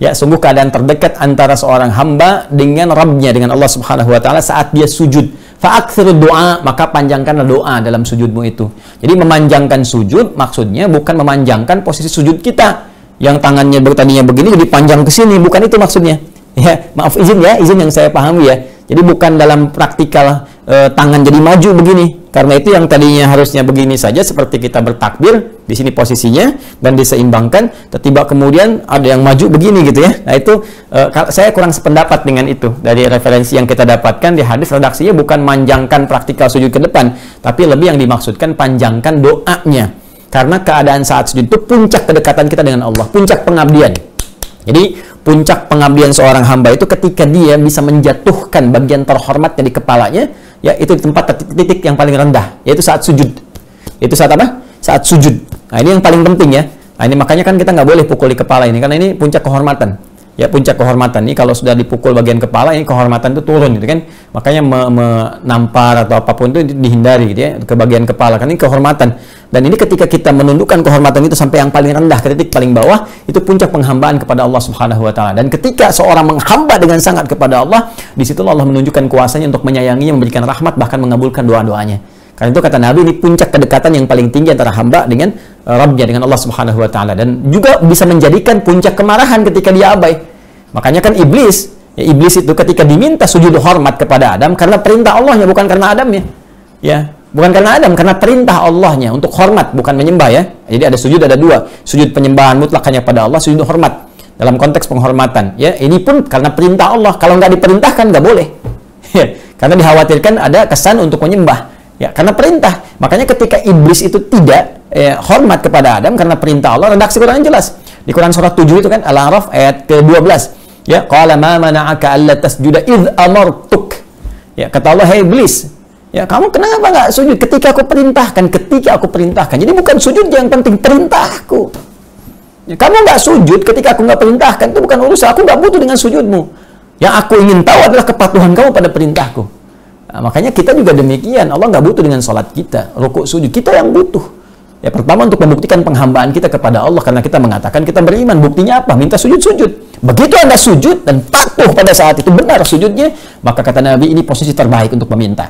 Ya, sungguh keadaan terdekat antara seorang hamba dengan Rabbnya, dengan Allah Subhanahu wa taala saat dia sujud. Fa aktsirud du'a, maka panjangkanlah doa dalam sujudmu itu. Jadi memanjangkan sujud maksudnya bukan memanjangkan posisi sujud kita yang tangannya tadinya begini jadi panjang ke sini, bukan itu maksudnya. Ya, maaf izin yang saya pahami ya. Jadi bukan dalam praktikal tangan jadi maju begini. Karena itu yang tadinya harusnya begini saja seperti kita bertakbir, di sini posisinya dan diseimbangkan, tiba kemudian ada yang maju begini gitu ya. Nah, itu saya kurang sependapat dengan itu. Dari referensi yang kita dapatkan di hadis, redaksinya bukan manjangkan praktikal sujud ke depan, tapi lebih yang dimaksudkan panjangkan doanya. Karena keadaan saat sujud itu puncak kedekatan kita dengan Allah, puncak pengabdian. Jadi puncak pengabdian seorang hamba itu ketika dia bisa menjatuhkan bagian terhormatnya di kepalanya, ya itu di tempat titik yang paling rendah, yaitu saat sujud. Itu saat apa? Saat sujud. Nah, ini yang paling penting ya. Nah, ini makanya kan kita nggak boleh pukul di kepala ini, karena ini puncak kehormatan. Ya, puncak kehormatan ini kalau sudah dipukul bagian kepala, ini kehormatan itu turun gitu kan. Makanya menampar atau apapun itu dihindari gitu ya, ke bagian kepala, kan ini kehormatan. Dan ini ketika kita menundukkan kehormatan itu sampai yang paling rendah ke titik paling bawah, itu puncak penghambaan kepada Allah Subhanahu wa taala. Dan ketika seorang menghamba dengan sangat kepada Allah, disitulah Allah menunjukkan kuasanya untuk menyayanginya, memberikan rahmat, bahkan mengabulkan doa-doanya. Karena itu kata Nabi, ini puncak kedekatan yang paling tinggi antara hamba dengan Rabbnya, dengan Allah Subhanahu wa taala, dan juga bisa menjadikan puncak kemarahan ketika dia abai. Makanya kan iblis itu ketika diminta sujud hormat kepada Adam karena perintah Allahnya, bukan karena Adamnya. Ya, bukan karena Adam, karena perintah Allahnya untuk hormat, bukan menyembah ya. Jadi ada sujud, ada 2. Sujud penyembahan mutlak hanya pada Allah, sujud hormat dalam konteks penghormatan. Ya, ini pun karena perintah Allah. Kalau nggak diperintahkan nggak boleh. Ya, karena dikhawatirkan ada kesan untuk menyembah. Ya, karena perintah. Makanya ketika iblis itu tidak hormat kepada Adam karena perintah Allah, redaksi Quran jelas. Di Quran surat 7 itu kan, Al-A'raf ayat ke-12. Ya, qala ma mana'aka alla tasjuda idz amartuk. Ya, kata Allah, "Hai iblis, ya kamu kenapa nggak sujud ketika aku perintahkan?" Ketika aku perintahkan. Jadi bukan sujud yang penting, perintahku. Kamu nggak sujud ketika aku nggak perintahkan, itu bukan urusan. Aku nggak butuh dengan sujudmu. Yang aku ingin tahu adalah kepatuhan kamu pada perintahku. Nah, makanya kita juga demikian. Allah nggak butuh dengan sholat kita, rukuk sujud. Kita yang butuh. Ya, pertama untuk membuktikan penghambaan kita kepada Allah, karena kita mengatakan kita beriman. Buktinya apa? Minta sujud-sujud. Begitu Anda sujud dan patuh pada saat itu benar sujudnya, maka kata Nabi, ini posisi terbaik untuk meminta,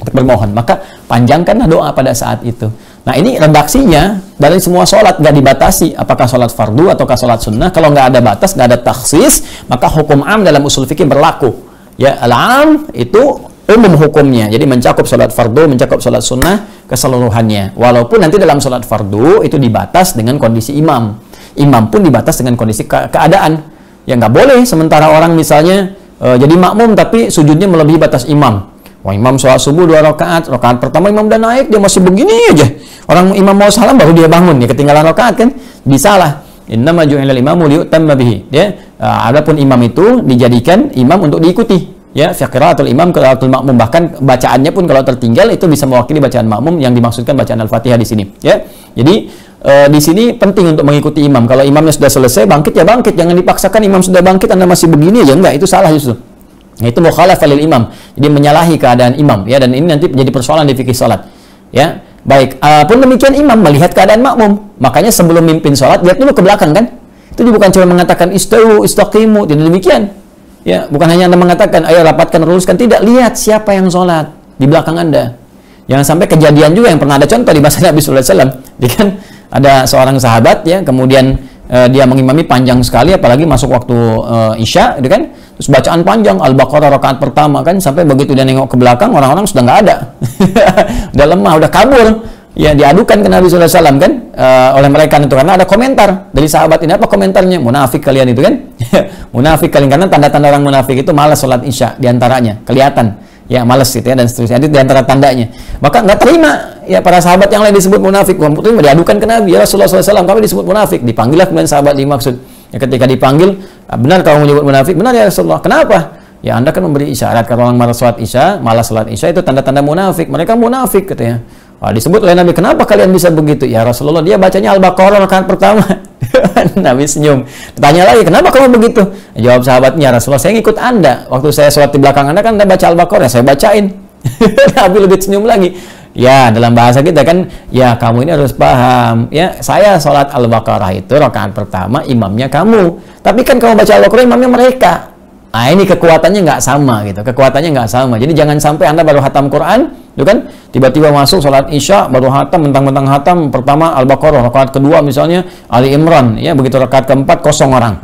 untuk bermohon. Maka panjangkanlah doa pada saat itu. Nah, ini redaksinya dari semua sholat, nggak dibatasi apakah sholat fardu ataukah sholat sunnah. Kalau nggak ada batas, nggak ada takhsis, maka hukum am dalam usul fikih berlaku. Ya, al-am itu umum hukumnya, jadi mencakup sholat fardu, mencakup sholat sunnah keseluruhannya. Walaupun nanti dalam sholat fardu itu dibatas dengan kondisi imam. Imam pun dibatas dengan kondisi keadaan. Ya nggak boleh sementara orang misalnya jadi makmum tapi sujudnya melebihi batas imam. Wah, imam sholat subuh 2 rakaat, rakaat pertama imam udah naik, dia masih begini aja. Orang imam mau salam baru dia bangun, ya ketinggalan rakaat kan? Bisa lah. Innama ju'ilal imamu liyutamma bihi. Ya, adapun imam itu dijadikan imam untuk diikuti. Ya, fi qiraatul imam qiraatul makmum, bahkan bacaannya pun kalau tertinggal itu bisa mewakili bacaan makmum yang dimaksudkan bacaan Al-Fatihah di sini, ya. Jadi di sini penting untuk mengikuti imam. Kalau imamnya sudah selesai bangkit ya bangkit, jangan dipaksakan imam sudah bangkit Anda masih begini aja, enggak, itu salah justru. Nah, itu mukhalafah lil imam. Jadi menyalahi keadaan imam, ya, dan ini nanti menjadi persoalan di fikih salat. Ya, baik. Pun demikian imam melihat keadaan makmum. Makanya sebelum mimpin salat lihat dulu ke belakang kan. Itu bukan cuma mengatakan istawu, istaqimu, tidak demikian. Ya, bukan hanya Anda mengatakan ayo rapatkan, luruskan, tidak, lihat siapa yang sholat di belakang Anda. Jangan sampai kejadian juga yang pernah ada contoh di masa Nabi sallallahu alaihi wasallam. Dia kan ada seorang sahabat, ya, kemudian dia mengimami panjang sekali, apalagi masuk waktu Isya, gitu kan. Terus bacaan panjang Al-Baqarah rakaat pertama kan, sampai begitu dia nengok ke belakang orang-orang sudah nggak ada. Udah lemah, udah kabur. Ya, diadukan ke Nabi sallallahu alaihi wasallam kan oleh mereka itu, karena ada komentar dari sahabat ini. Apa komentarnya? Munafik kalian itu kan. Munafik kalian, karena tanda-tanda orang munafik itu malas sholat Isya diantaranya, kelihatan. Ya, malas gitu ya, dan seterusnya. Itu diantara tandanya. Maka nggak terima, ya, para sahabat yang lain disebut munafik. Itu diadukan ke Nabi, ya Rasulullah SAW, kami disebut munafik. Dipanggillah kemudian sahabat dimaksud. Ya, ketika dipanggil, benar kamu menyebut munafik? Benar ya Rasulullah. Kenapa? Ya, Anda kan memberi isyarat kalau orang malas sholat Isya, itu tanda-tanda munafik. Mereka munafik katanya. Wah, disebut oleh Nabi, kenapa kalian bisa begitu? Ya Rasulullah, dia bacanya Al-Baqarah rakaat pertama. Nabi senyum. Tanya lagi, kenapa kamu begitu? Jawab sahabatnya, Rasulullah, saya ngikut Anda. Waktu saya sholat di belakang Anda kan Anda baca Al-Baqarah, saya bacain. Nabi lebih senyum lagi. Ya, dalam bahasa kita kan, ya kamu ini harus paham. Ya, saya sholat Al-Baqarah itu rakaat pertama, imamnya kamu. Tapi kan kamu baca Al-Baqarah, imamnya mereka. Nah, ini kekuatannya nggak sama gitu. Kekuatannya nggak sama. Jadi jangan sampai Anda baru hatam Quran, itu kan, tiba-tiba masuk sholat Isya baru hatam, mentang-mentang hatam pertama Al-Baqarah, rakaat kedua misalnya Ali Imran, ya, begitu rakaat keempat kosong orang.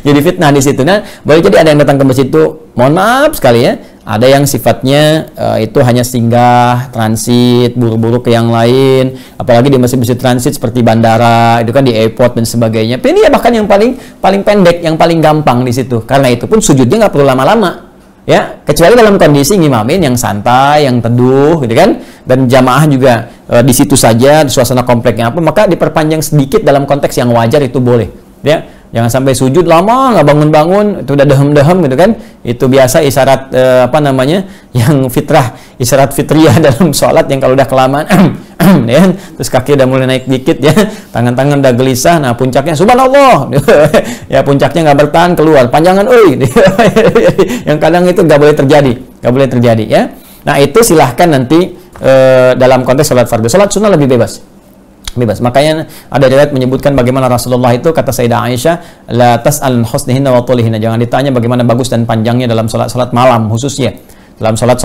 Jadi fitnah di situ. Nah, boleh jadi ada yang datang ke masjid itu, mohon maaf sekali ya, ada yang sifatnya itu hanya singgah, transit, buru-buru ke yang lain, apalagi di masjid-masjid transit seperti bandara, itu kan di airport dan sebagainya. Ini ya bahkan yang paling pendek, yang paling gampang di situ. Karena itu pun sujudnya nggak perlu lama-lama. Ya, kecuali dalam kondisi ngimamin yang santai, yang teduh, gitu kan, dan jamaah juga di situ saja, di suasana kompleknya apa, maka diperpanjang sedikit dalam konteks yang wajar itu boleh. Ya, jangan sampai sujud lama nggak bangun-bangun, itu udah dehem-dehem gitu kan. Itu biasa isyarat yang fitrah, isyarat fitriyah dalam sholat yang kalau udah kelamaan ya, terus kaki udah mulai naik dikit ya, tangan-tangan udah gelisah, nah puncaknya subhanallah. Ya, puncaknya nggak bertahan, keluar panjangan yang kadang itu nggak boleh terjadi ya. Nah, itu silahkan nanti dalam konteks sholat fardu. Sholat sunnah lebih bebas. Makanya ada riwayat menyebutkan bagaimana Rasulullah itu, kata Sayyidah Aisyah, la tas'al husnihinna wa tulihinna, jangan ditanya bagaimana bagus dan panjangnya dalam salat malam, khususnya dalam salat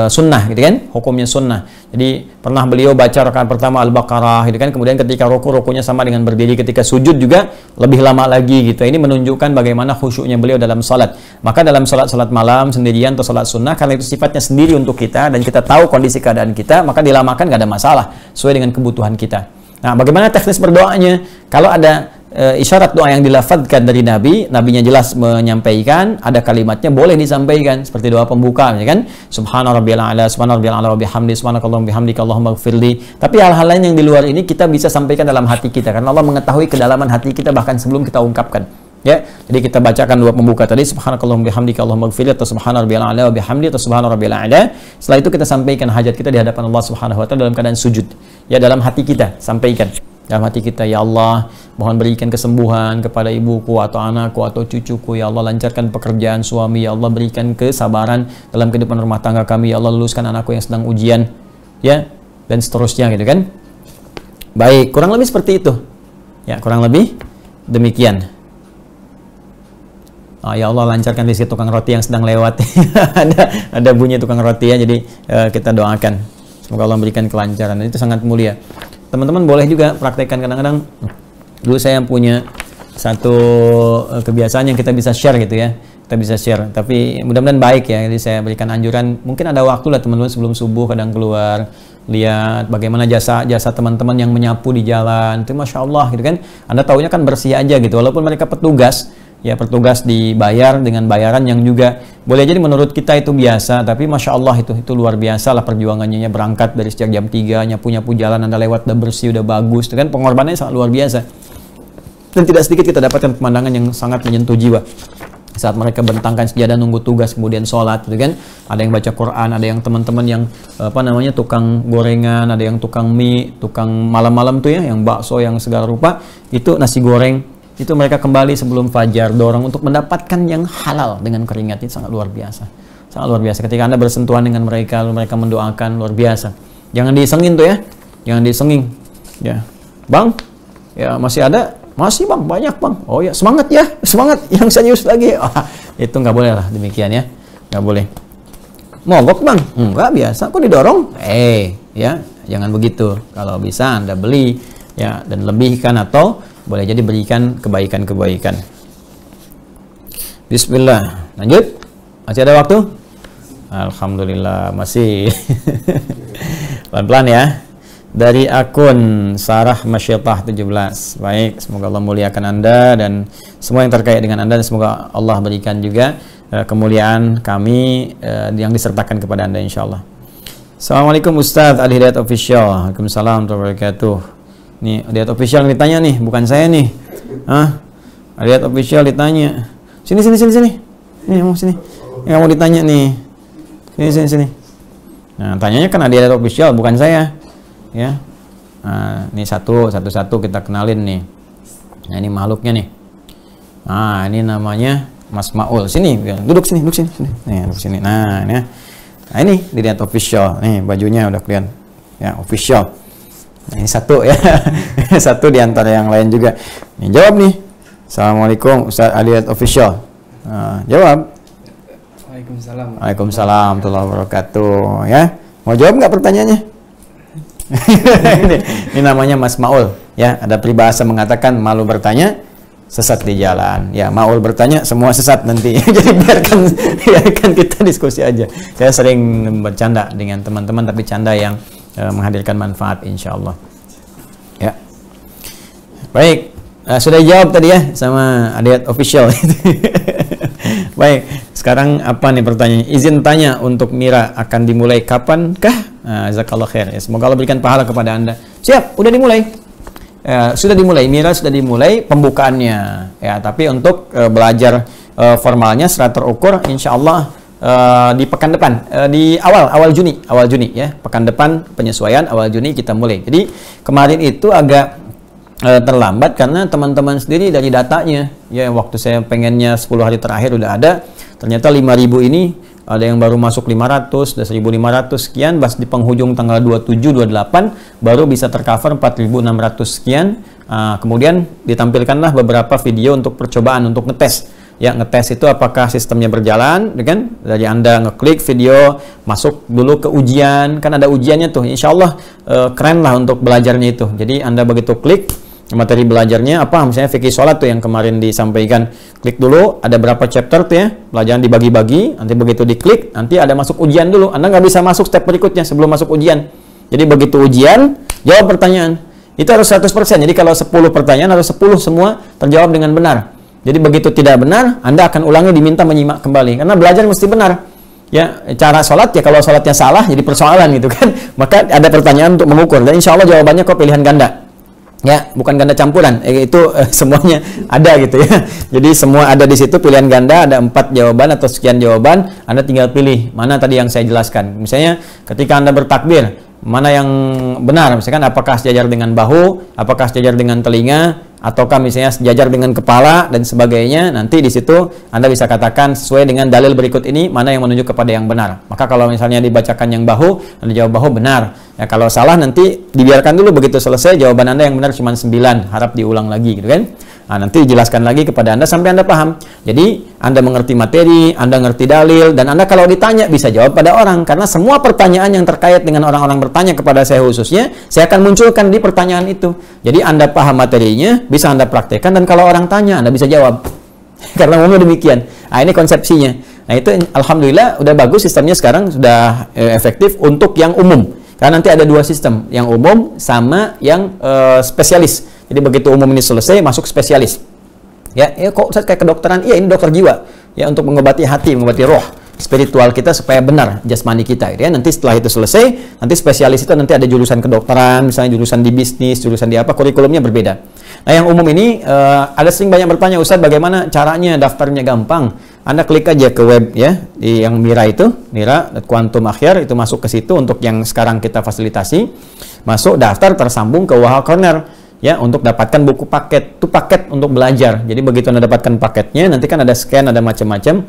sunnah gitu kan, hukumnya sunnah. Jadi pernah beliau baca rakaat pertama Al-Baqarah gitu kan, kemudian ketika rukunya sama dengan berdiri, ketika sujud juga lebih lama lagi gitu. Ini menunjukkan bagaimana khusyuknya beliau dalam salat. Maka dalam salat malam sendirian atau salat sunnah, karena itu sifatnya sendiri untuk kita dan kita tahu kondisi keadaan kita, maka dilamakan gak ada masalah sesuai dengan kebutuhan kita. Nah, bagaimana teknis berdoanya? Kalau ada isyarat doa yang dilafadzkan dari Nabinya jelas menyampaikan, ada kalimatnya boleh disampaikan seperti doa pembuka, ya kan? Subhana rabbiyal a'la, subhana rabbiyal a'la wa bihamdi, subhanakallahumma bihamdika Allahumma ighfirli. Tapi hal-hal lain yang di luar ini kita bisa sampaikan dalam hati kita, karena Allah mengetahui kedalaman hati kita bahkan sebelum kita ungkapkan. Ya, jadi kita bacakan doa pembuka tadi, subhanakallahumma bihamdika Allahumma ighfirli, atau subhana rabbiyal a'la wa bihamdi, atau subhana rabbiyal a'la. Setelah itu kita sampaikan hajat kita di hadapan Allah Subhanahu wa taala dalam keadaan sujud. Ya, dalam hati kita sampaikan. dalam hati kita, ya Allah, mohon berikan kesembuhan kepada ibuku atau anakku atau cucuku, ya Allah, lancarkan pekerjaan suami, ya Allah, berikan kesabaran dalam kehidupan rumah tangga kami, ya Allah, luluskan anakku yang sedang ujian, ya, dan seterusnya gitu kan. Baik, kurang lebih seperti itu. Ya, kurang lebih demikian. Ya Allah, lancarkan rezeki tukang roti yang sedang lewat. ada bunyi tukang roti ya, jadi kita doakan semoga Allah memberikan kelancaran. Itu sangat mulia. Teman-teman boleh juga praktekkan. Kadang-kadang dulu saya punya satu kebiasaan yang kita bisa share gitu ya, kita bisa share, tapi mudah-mudahan baik ya. Jadi saya berikan anjuran, mungkin ada waktu lah teman-teman sebelum subuh kadang keluar, lihat bagaimana jasa teman-teman yang menyapu di jalan, itu Masya Allah gitu kan. Anda taunya kan bersih aja gitu, walaupun mereka petugas, ya petugas dibayar dengan bayaran yang juga boleh jadi menurut kita itu biasa, tapi Masya Allah itu luar biasa lah perjuangannya. Berangkat dari sejak jam 3, nyapu-nyapu jalan, Anda lewat udah bersih, udah bagus, itu kan pengorbanannya sangat luar biasa. Dan tidak sedikit kita dapatkan pemandangan yang sangat menyentuh jiwa saat mereka bentangkan sejadah nunggu tugas, kemudian sholat gitu kan. Ada yang baca Quran, ada yang teman-teman yang tukang gorengan, ada yang tukang mie, tukang malam-malam tuh ya, yang bakso, yang segala rupa, itu nasi goreng, itu mereka kembali sebelum fajar, dorong untuk mendapatkan yang halal dengan keringat. Itu sangat luar biasa, sangat luar biasa. Ketika Anda bersentuhan dengan mereka, mereka mendoakan, luar biasa. Jangan disengin tuh ya, jangan disengin ya. Bang, ya masih ada? Masih bang, banyak bang. Oh ya, semangat ya, semangat, yang serius lagi. Itu nggak boleh lah demikian ya, nggak boleh. Mogok bang? Enggak, biasa kok didorong. Ya, jangan begitu. Kalau bisa Anda beli ya, dan lebihkan atau boleh jadi berikan kebaikan-kebaikan. Bismillah. Lanjut. Masih ada waktu? Alhamdulillah masih. Pelan-pelan ya. Dari akun Sarah Masyiatah 17. Baik, semoga Allah muliakan Anda dan semua yang terkait dengan Anda, dan semoga Allah berikan juga kemuliaan kami yang disertakan kepada Anda insyaallah. Assalamualaikum Ustadz Al-Hidayat Official. Waalaikumsalam warahmatullahi wabarakatuh. Nih, Al-Hidayat Official yang ditanya nih, bukan saya nih. Al-Hidayat Official ditanya. Sini. Nih, mau sini. Yang mau ditanya nih. Sini. Nah, tanyanya kan Al-Hidayat Official, bukan saya. Ya. Nah, ini satu kita kenalin nih. Nah, ini makhluknya nih. Nah, ini namanya Mas Maul. Sini, duduk sini. Nih, duduk sini. Nah, ini. Nah, ini Al-Hidayat Official. Nih, bajunya udah kelihatan. Ya, official. Nah, ini satu ya. Satu di antara yang lain juga. Nih, jawab nih. Assalamualaikum Ustaz Al-Hidayat Official. Jawab. Waalaikumsalam warahmatullahi wabarakatuh. Ya. Mau jawab nggak pertanyaannya? Ini namanya Mas Maul ya. Ada peribahasa mengatakan malu bertanya, sesat di jalan. Ya, Maul bertanya, semua sesat nanti. Jadi biarkan kita diskusi aja. Saya sering bercanda dengan teman-teman, tapi canda yang menghadirkan manfaat insyaallah. Ya. Baik, sudah jawab tadi ya sama Al-Hidayat Official. Baik, sekarang apa nih pertanyaannya? Izin tanya, untuk Mira akan dimulai kapankah? Jazakallah khair. Ya, semoga Allah berikan pahala kepada Anda. Siap, udah dimulai. Sudah dimulai, Mira sudah dimulai pembukaannya. Ya, tapi untuk belajar formalnya secara terukur insyaallah di pekan depan, di awal Juni ya. Pekan depan penyesuaian, awal Juni kita mulai. Jadi kemarin itu agak terlambat karena teman-teman sendiri dari datanya ya, waktu saya pengennya 10 hari terakhir udah ada, ternyata 5.000 ini ada yang baru masuk 500, dan 1.500 sekian, pas di penghujung tanggal 27-28 baru bisa tercover 4.600 sekian. Kemudian ditampilkanlah beberapa video untuk percobaan, untuk ngetes ya, ngetes itu apakah sistemnya berjalan, kan? Dari Anda ngeklik video, masuk dulu ke ujian, kan ada ujiannya tuh, insyaallah keren lah untuk belajarnya itu. Jadi Anda begitu klik materi belajarnya apa, misalnya fikih sholat tuh yang kemarin disampaikan, klik dulu, ada berapa chapter tuh ya, pelajaran dibagi-bagi, nanti begitu diklik, nanti ada masuk ujian dulu. Anda nggak bisa masuk step berikutnya sebelum masuk ujian. Jadi begitu ujian, jawab pertanyaan itu harus 100%. Jadi kalau 10 pertanyaan harus 10 semua terjawab dengan benar. Jadi begitu tidak benar, Anda akan ulangi, diminta menyimak kembali, karena belajar mesti benar ya. Cara sholat ya, kalau sholatnya salah jadi persoalan gitu kan, maka ada pertanyaan untuk mengukur, dan insya Allah jawabannya kok pilihan ganda ya, bukan ganda campuran, itu semuanya ada gitu ya. Jadi semua ada di situ, pilihan ganda, ada 4 jawaban atau sekian jawaban, Anda tinggal pilih mana tadi yang saya jelaskan. Misalnya ketika Anda bertakbir, mana yang benar, misalkan apakah sejajar dengan bahu, apakah sejajar dengan telinga, ataukah misalnya sejajar dengan kepala dan sebagainya. Nanti di situ Anda bisa katakan sesuai dengan dalil berikut ini mana yang menunjuk kepada yang benar. Maka kalau misalnya dibacakan yang bahu, Anda jawab bahu, benar. Ya, kalau salah nanti dibiarkan dulu, begitu selesai jawaban Anda yang benar cuma 9, harap diulang lagi gitu kan. Nah, nanti dijelaskan lagi kepada Anda sampai Anda paham. Jadi Anda mengerti materi, Anda ngerti dalil, dan Anda kalau ditanya bisa jawab pada orang. Karena semua pertanyaan yang terkait dengan orang-orang bertanya kepada saya khususnya, saya akan munculkan di pertanyaan itu. Jadi Anda paham materinya, bisa Anda praktekkan, dan kalau orang tanya Anda bisa jawab. Karena umumnya demikian. Nah, ini konsepsinya. Nah, itu alhamdulillah udah bagus sistemnya sekarang, sudah efektif untuk yang umum. Karena nanti ada 2 sistem, yang umum sama yang spesialis. Jadi begitu umum ini selesai, masuk spesialis. Ya kok Ustaz kayak kedokteran? Iya, ini dokter jiwa. Ya, untuk mengobati hati, mengobati roh, spiritual kita supaya benar jasmani kita. Ya, nanti setelah itu selesai, nanti spesialis itu nanti ada jurusan kedokteran, misalnya jurusan di bisnis, jurusan di apa, kurikulumnya berbeda. Nah, yang umum ini ada sering banyak bertanya, Ustaz bagaimana caranya daftarnya gampang? Anda klik aja ke web ya, di yang Mira itu, Mira.Quantum Akhyar, itu masuk ke situ untuk yang sekarang kita fasilitasi. Masuk, daftar, tersambung ke Waha Corner. Ya, untuk dapatkan buku paket, itu paket untuk belajar. Jadi begitu Anda dapatkan paketnya, nanti kan ada scan, ada macam-macam,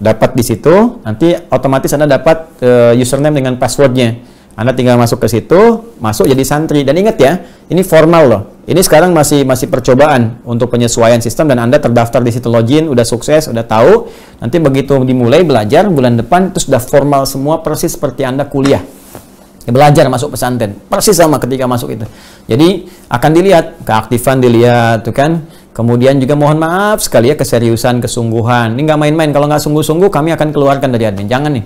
dapat di situ, nanti otomatis Anda dapat username dengan passwordnya. Anda tinggal masuk ke situ, masuk jadi santri. Dan ingat ya, ini formal loh. Ini sekarang masih percobaan untuk penyesuaian sistem, dan Anda terdaftar di situ, login, udah sukses, udah tahu. Nanti begitu dimulai belajar bulan depan itu sudah formal semua, persis seperti Anda kuliah. Belajar masuk pesantren, persis sama ketika masuk itu. Jadi akan dilihat keaktifan, dilihat tuh kan. Kemudian juga mohon maaf sekali ya, keseriusan, kesungguhan. Ini nggak main-main. Kalau nggak sungguh-sungguh, kami akan keluarkan dari admin. Jangan nih.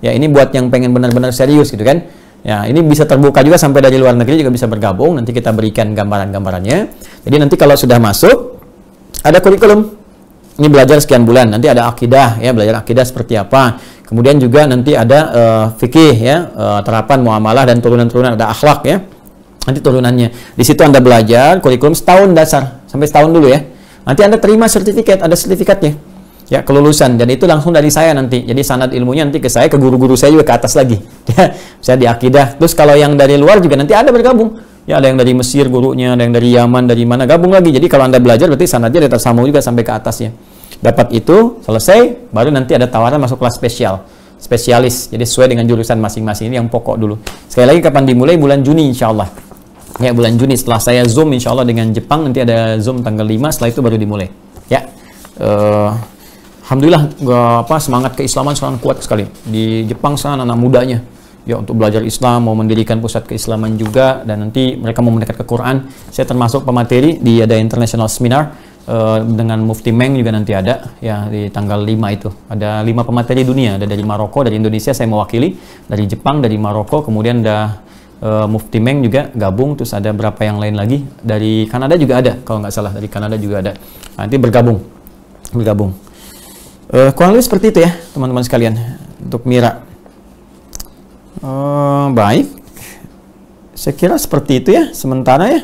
Ya, ini buat yang pengen benar-benar serius gitu kan. Ya, ini bisa terbuka juga sampai dari luar negeri juga bisa bergabung. Nanti kita berikan gambaran-gambarannya. Jadi nanti kalau sudah masuk, ada kurikulum. Ini belajar sekian bulan. Nanti ada akidah ya, belajar akidah seperti apa. Kemudian juga nanti ada fikih ya, terapan muamalah dan turunan-turunan, ada akhlak ya. Nanti turunannya. Di situ Anda belajar kurikulum setahun dasar, sampai setahun dulu ya. Nanti Anda terima sertifikat, ada sertifikatnya. Ya, kelulusan, dan itu langsung dari saya nanti. Jadi sanad ilmunya nanti ke saya, ke guru-guru saya juga ke atas lagi. Ya, saya di akidah. Terus kalau yang dari luar juga nanti ada bergabung. Ya, ada yang dari Mesir gurunya, ada yang dari Yaman, dari mana, gabung lagi. Jadi kalau Anda belajar berarti sanadnya tersambung juga sampai ke atasnya. Dapat itu, selesai, baru nanti ada tawaran masuk kelas spesialis. Jadi sesuai dengan jurusan masing-masing. Ini yang pokok dulu. Sekali lagi kapan dimulai? Bulan Juni insya Allah. Ya, bulan Juni setelah saya Zoom insya Allah dengan Jepang, nanti ada Zoom tanggal 5, setelah itu baru dimulai. Ya, alhamdulillah semangat keislaman sangat kuat sekali. Di Jepang sana anak mudanya ya untuk belajar Islam, mau mendirikan pusat keislaman juga, dan nanti mereka mau mendekat ke Quran. Saya termasuk pemateri di ada international seminar dengan Mufti Meng juga nanti ada ya di tanggal 5 itu. Ada 5 pemateri dunia, ada dari Maroko, dari Indonesia saya mewakili, dari Jepang, dari Maroko, kemudian ada Mufti Meng juga gabung, terus ada berapa yang lain lagi, dari Kanada juga ada kalau nggak salah, dari Kanada juga ada. Nanti bergabung. Kurang lebih seperti itu ya teman-teman sekalian untuk Mira. Baik, saya kira seperti itu ya sementara ya.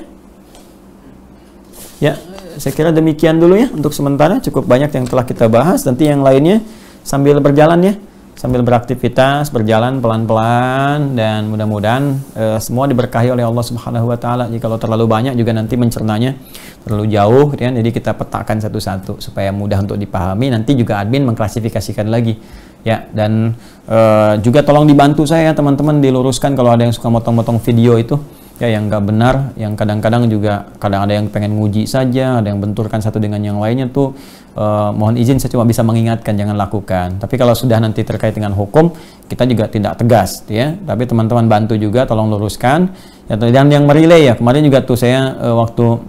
Ya, saya kira demikian dulu ya untuk sementara. Cukup banyak yang telah kita bahas. Nanti yang lainnya sambil berjalan ya, sambil beraktivitas, berjalan pelan-pelan, dan mudah-mudahan semua diberkahi oleh Allah Subhanahu wa taala. Jadi kalau terlalu banyak juga nanti mencernanya terlalu jauh gitu ya. Jadi kita petakan satu-satu supaya mudah untuk dipahami. Nanti juga admin mengklasifikasikan lagi. Ya, dan juga tolong dibantu saya teman-teman, diluruskan kalau ada yang suka motong-motong video itu ya, yang nggak benar, yang kadang-kadang juga ada yang pengen nguji saja, ada yang benturkan satu dengan yang lainnya tuh, mohon izin saya cuma bisa mengingatkan, jangan lakukan. Tapi kalau sudah nanti terkait dengan hukum, kita juga tidak tegas ya, tapi teman-teman bantu juga, tolong luruskan ya. Dan yang merelay ya, kemarin juga tuh saya waktu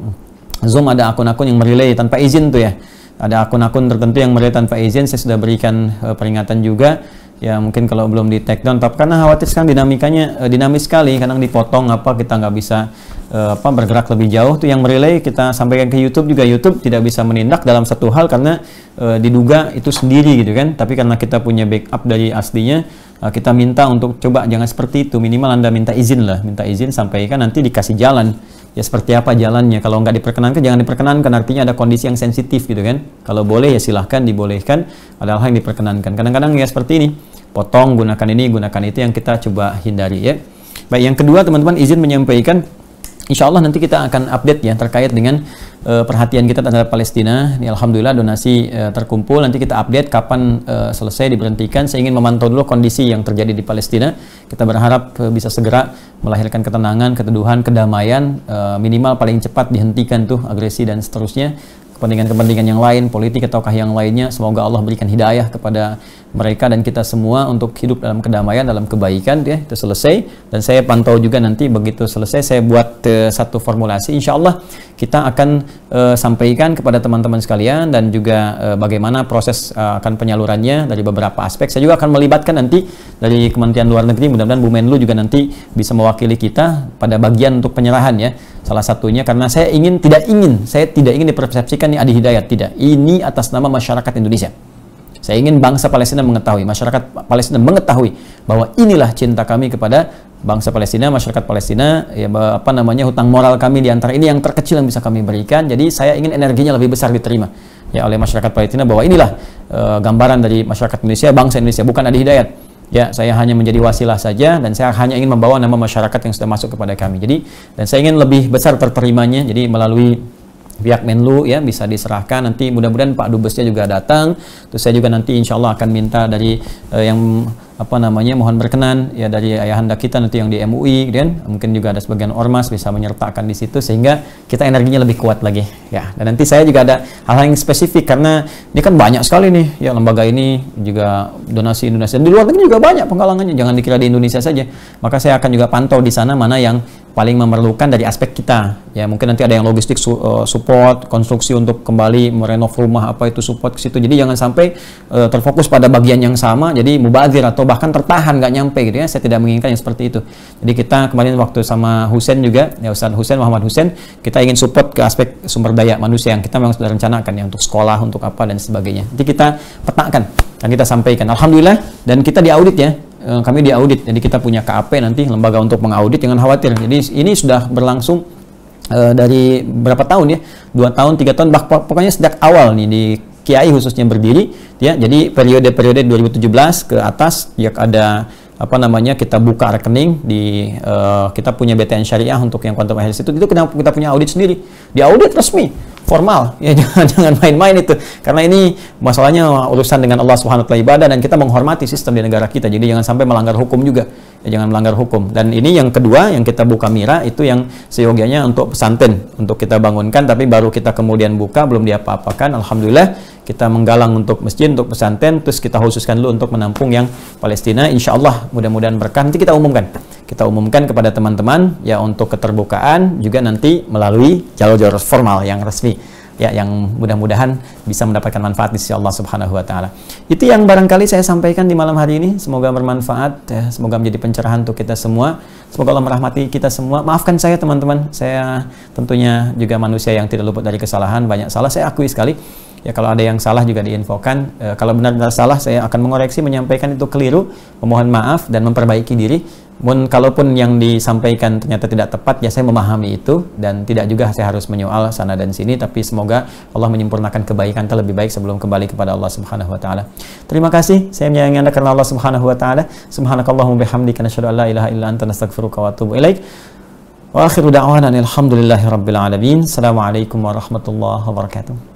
Zoom ada akun-akun yang merelay tanpa izin tuh ya, ada akun-akun tertentu yang merelay tanpa izin, saya sudah berikan peringatan juga. Ya mungkin kalau belum di take down, tapi karena khawatir sekarang dinamikanya dinamis sekali, kadang dipotong kita nggak bisa bergerak lebih jauh. Tuh yang merelay kita sampaikan ke YouTube juga, YouTube tidak bisa menindak dalam satu hal karena diduga itu sendiri gitu kan. Tapi karena kita punya backup dari aslinya, kita minta untuk coba jangan seperti itu, minimal Anda minta izin lah, minta izin, sampaikan, nanti dikasih jalan. Ya seperti apa jalannya. Kalau nggak diperkenankan, jangan diperkenankan, artinya ada kondisi yang sensitif gitu kan. Kalau boleh ya silahkan, dibolehkan, ada hal yang diperkenankan. Kadang-kadang ya seperti ini, potong, gunakan ini, gunakan itu, yang kita coba hindari ya. Baik, yang kedua teman-teman izin menyampaikan, insya Allah nanti kita akan update ya terkait dengan perhatian kita terhadap Palestina. Ini alhamdulillah donasi terkumpul. Nanti kita update kapan selesai diberhentikan. Saya ingin memantau dulu kondisi yang terjadi di Palestina. Kita berharap bisa segera melahirkan ketenangan, keteduhan, kedamaian, minimal paling cepat dihentikan tuh agresi dan seterusnya. Kepentingan-kepentingan yang lain, politik ataukah yang lainnya, semoga Allah berikan hidayah kepada mereka dan kita semua untuk hidup dalam kedamaian, dalam kebaikan ya, itu selesai. Dan saya pantau juga nanti begitu selesai saya buat satu formulasi, insya Allah kita akan sampaikan kepada teman-teman sekalian dan juga bagaimana proses akan penyalurannya dari beberapa aspek. Saya juga akan melibatkan nanti dari Kementerian Luar Negeri, mudah-mudahan Bu Menlu juga nanti bisa mewakili kita pada bagian untuk penyerahan ya. Salah satunya karena saya tidak ingin dipersepsikan ini Adi Hidayat, tidak. Ini atas nama masyarakat Indonesia. Saya ingin bangsa Palestina mengetahui, masyarakat Palestina mengetahui bahwa inilah cinta kami kepada bangsa Palestina, masyarakat Palestina, ya apa namanya, hutang moral kami di antara ini yang terkecil yang bisa kami berikan. Jadi saya ingin energinya lebih besar diterima ya oleh masyarakat Palestina, bahwa inilah gambaran dari masyarakat Indonesia, bangsa Indonesia, bukan Adi Hidayat. Ya, saya hanya menjadi wasilah saja dan saya hanya ingin membawa nama masyarakat yang sudah masuk kepada kami. Jadi, dan saya ingin lebih besar terterimanya. Jadi melalui pihak Menlu ya bisa diserahkan, nanti mudah-mudahan Pak Dubesnya juga datang. Terus saya juga nanti insya Allah akan minta dari yang apa namanya, mohon berkenan ya dari ayahanda kita nanti yang di MUI, dan mungkin juga ada sebagian ormas bisa menyertakan di situ sehingga kita energinya lebih kuat lagi ya. Dan nanti saya juga ada hal-hal yang spesifik karena ini kan banyak sekali nih ya lembaga ini, juga donasi Indonesia, dan di luar negeri juga banyak penggalangannya, jangan dikira di Indonesia saja. Maka saya akan juga pantau di sana mana yang paling memerlukan dari aspek kita ya. Mungkin nanti ada yang logistik support, konstruksi untuk kembali merenov rumah, apa itu support ke situ. Jadi jangan sampai terfokus pada bagian yang sama jadi mubazir atau bahkan tertahan nggak nyampe gitu ya. Saya tidak menginginkan yang seperti itu. Jadi kita kemarin waktu sama Husain juga ya, Ustaz Husain, Muhammad Husain, kita ingin support ke aspek sumber daya manusia yang kita memang sudah rencanakan ya, untuk sekolah, untuk apa dan sebagainya. Nanti kita petakan dan kita sampaikan. Alhamdulillah, dan kita diaudit ya. Kami diaudit, jadi kita punya KAP nanti, lembaga untuk mengaudit, jangan khawatir. Jadi ini sudah berlangsung dari berapa tahun ya, 2 tahun, 3 tahun, pokoknya sejak awal nih di Kiai khususnya berdiri ya. Jadi periode-periode 2017 ke atas ya, ada apa namanya, kita buka rekening di kita punya BTN Syariah untuk yang Quantum Health itu kita punya audit sendiri, diaudit resmi formal ya. Jangan main-main itu, karena ini masalahnya urusan dengan Allah Subhanahu wa taala, ibadah, dan kita menghormati sistem di negara kita. Jadi jangan sampai melanggar hukum juga ya, jangan melanggar hukum. Dan ini yang kedua yang kita buka mira itu yang seyogianya untuk pesantren, untuk kita bangunkan, tapi baru kita kemudian buka, belum diapa-apakan. Alhamdulillah kita menggalang untuk masjid, untuk pesantren, terus kita khususkan dulu untuk menampung yang Palestina. Insya Allah mudah-mudahan berkah. Nanti kita umumkan kepada teman-teman ya, untuk keterbukaan juga nanti melalui jalur-jalur formal yang resmi ya, yang mudah-mudahan bisa mendapatkan manfaat di sisi Allah Subhanahu wa taala. Itu yang barangkali saya sampaikan di malam hari ini. Semoga bermanfaat ya, semoga menjadi pencerahan untuk kita semua. Semoga Allah merahmati kita semua. Maafkan saya teman-teman, saya tentunya juga manusia yang tidak luput dari kesalahan, banyak salah, saya akui sekali. Ya, kalau ada yang salah juga diinfokan. Kalau benar-benar salah, saya akan mengoreksi, menyampaikan itu keliru, memohon maaf dan memperbaiki diri. Kalaupun yang disampaikan ternyata tidak tepat, ya saya memahami itu, dan tidak juga saya harus menyoal sana dan sini, tapi semoga Allah menyempurnakan kebaikan terlebih baik sebelum kembali kepada Allah Subhanahu wa taala. Terima kasih, saya menyayangi Anda karena Allah Subhanahu wa taala. Subhanakallahumma bihamdika nasyhadu an la ilaha illa anta nastaghfiruka wa atubu ilaik. Wa akhiru da'wana alhamdulillahi rabbil alamin. Assalamualaikum warahmatullahi wabarakatuh.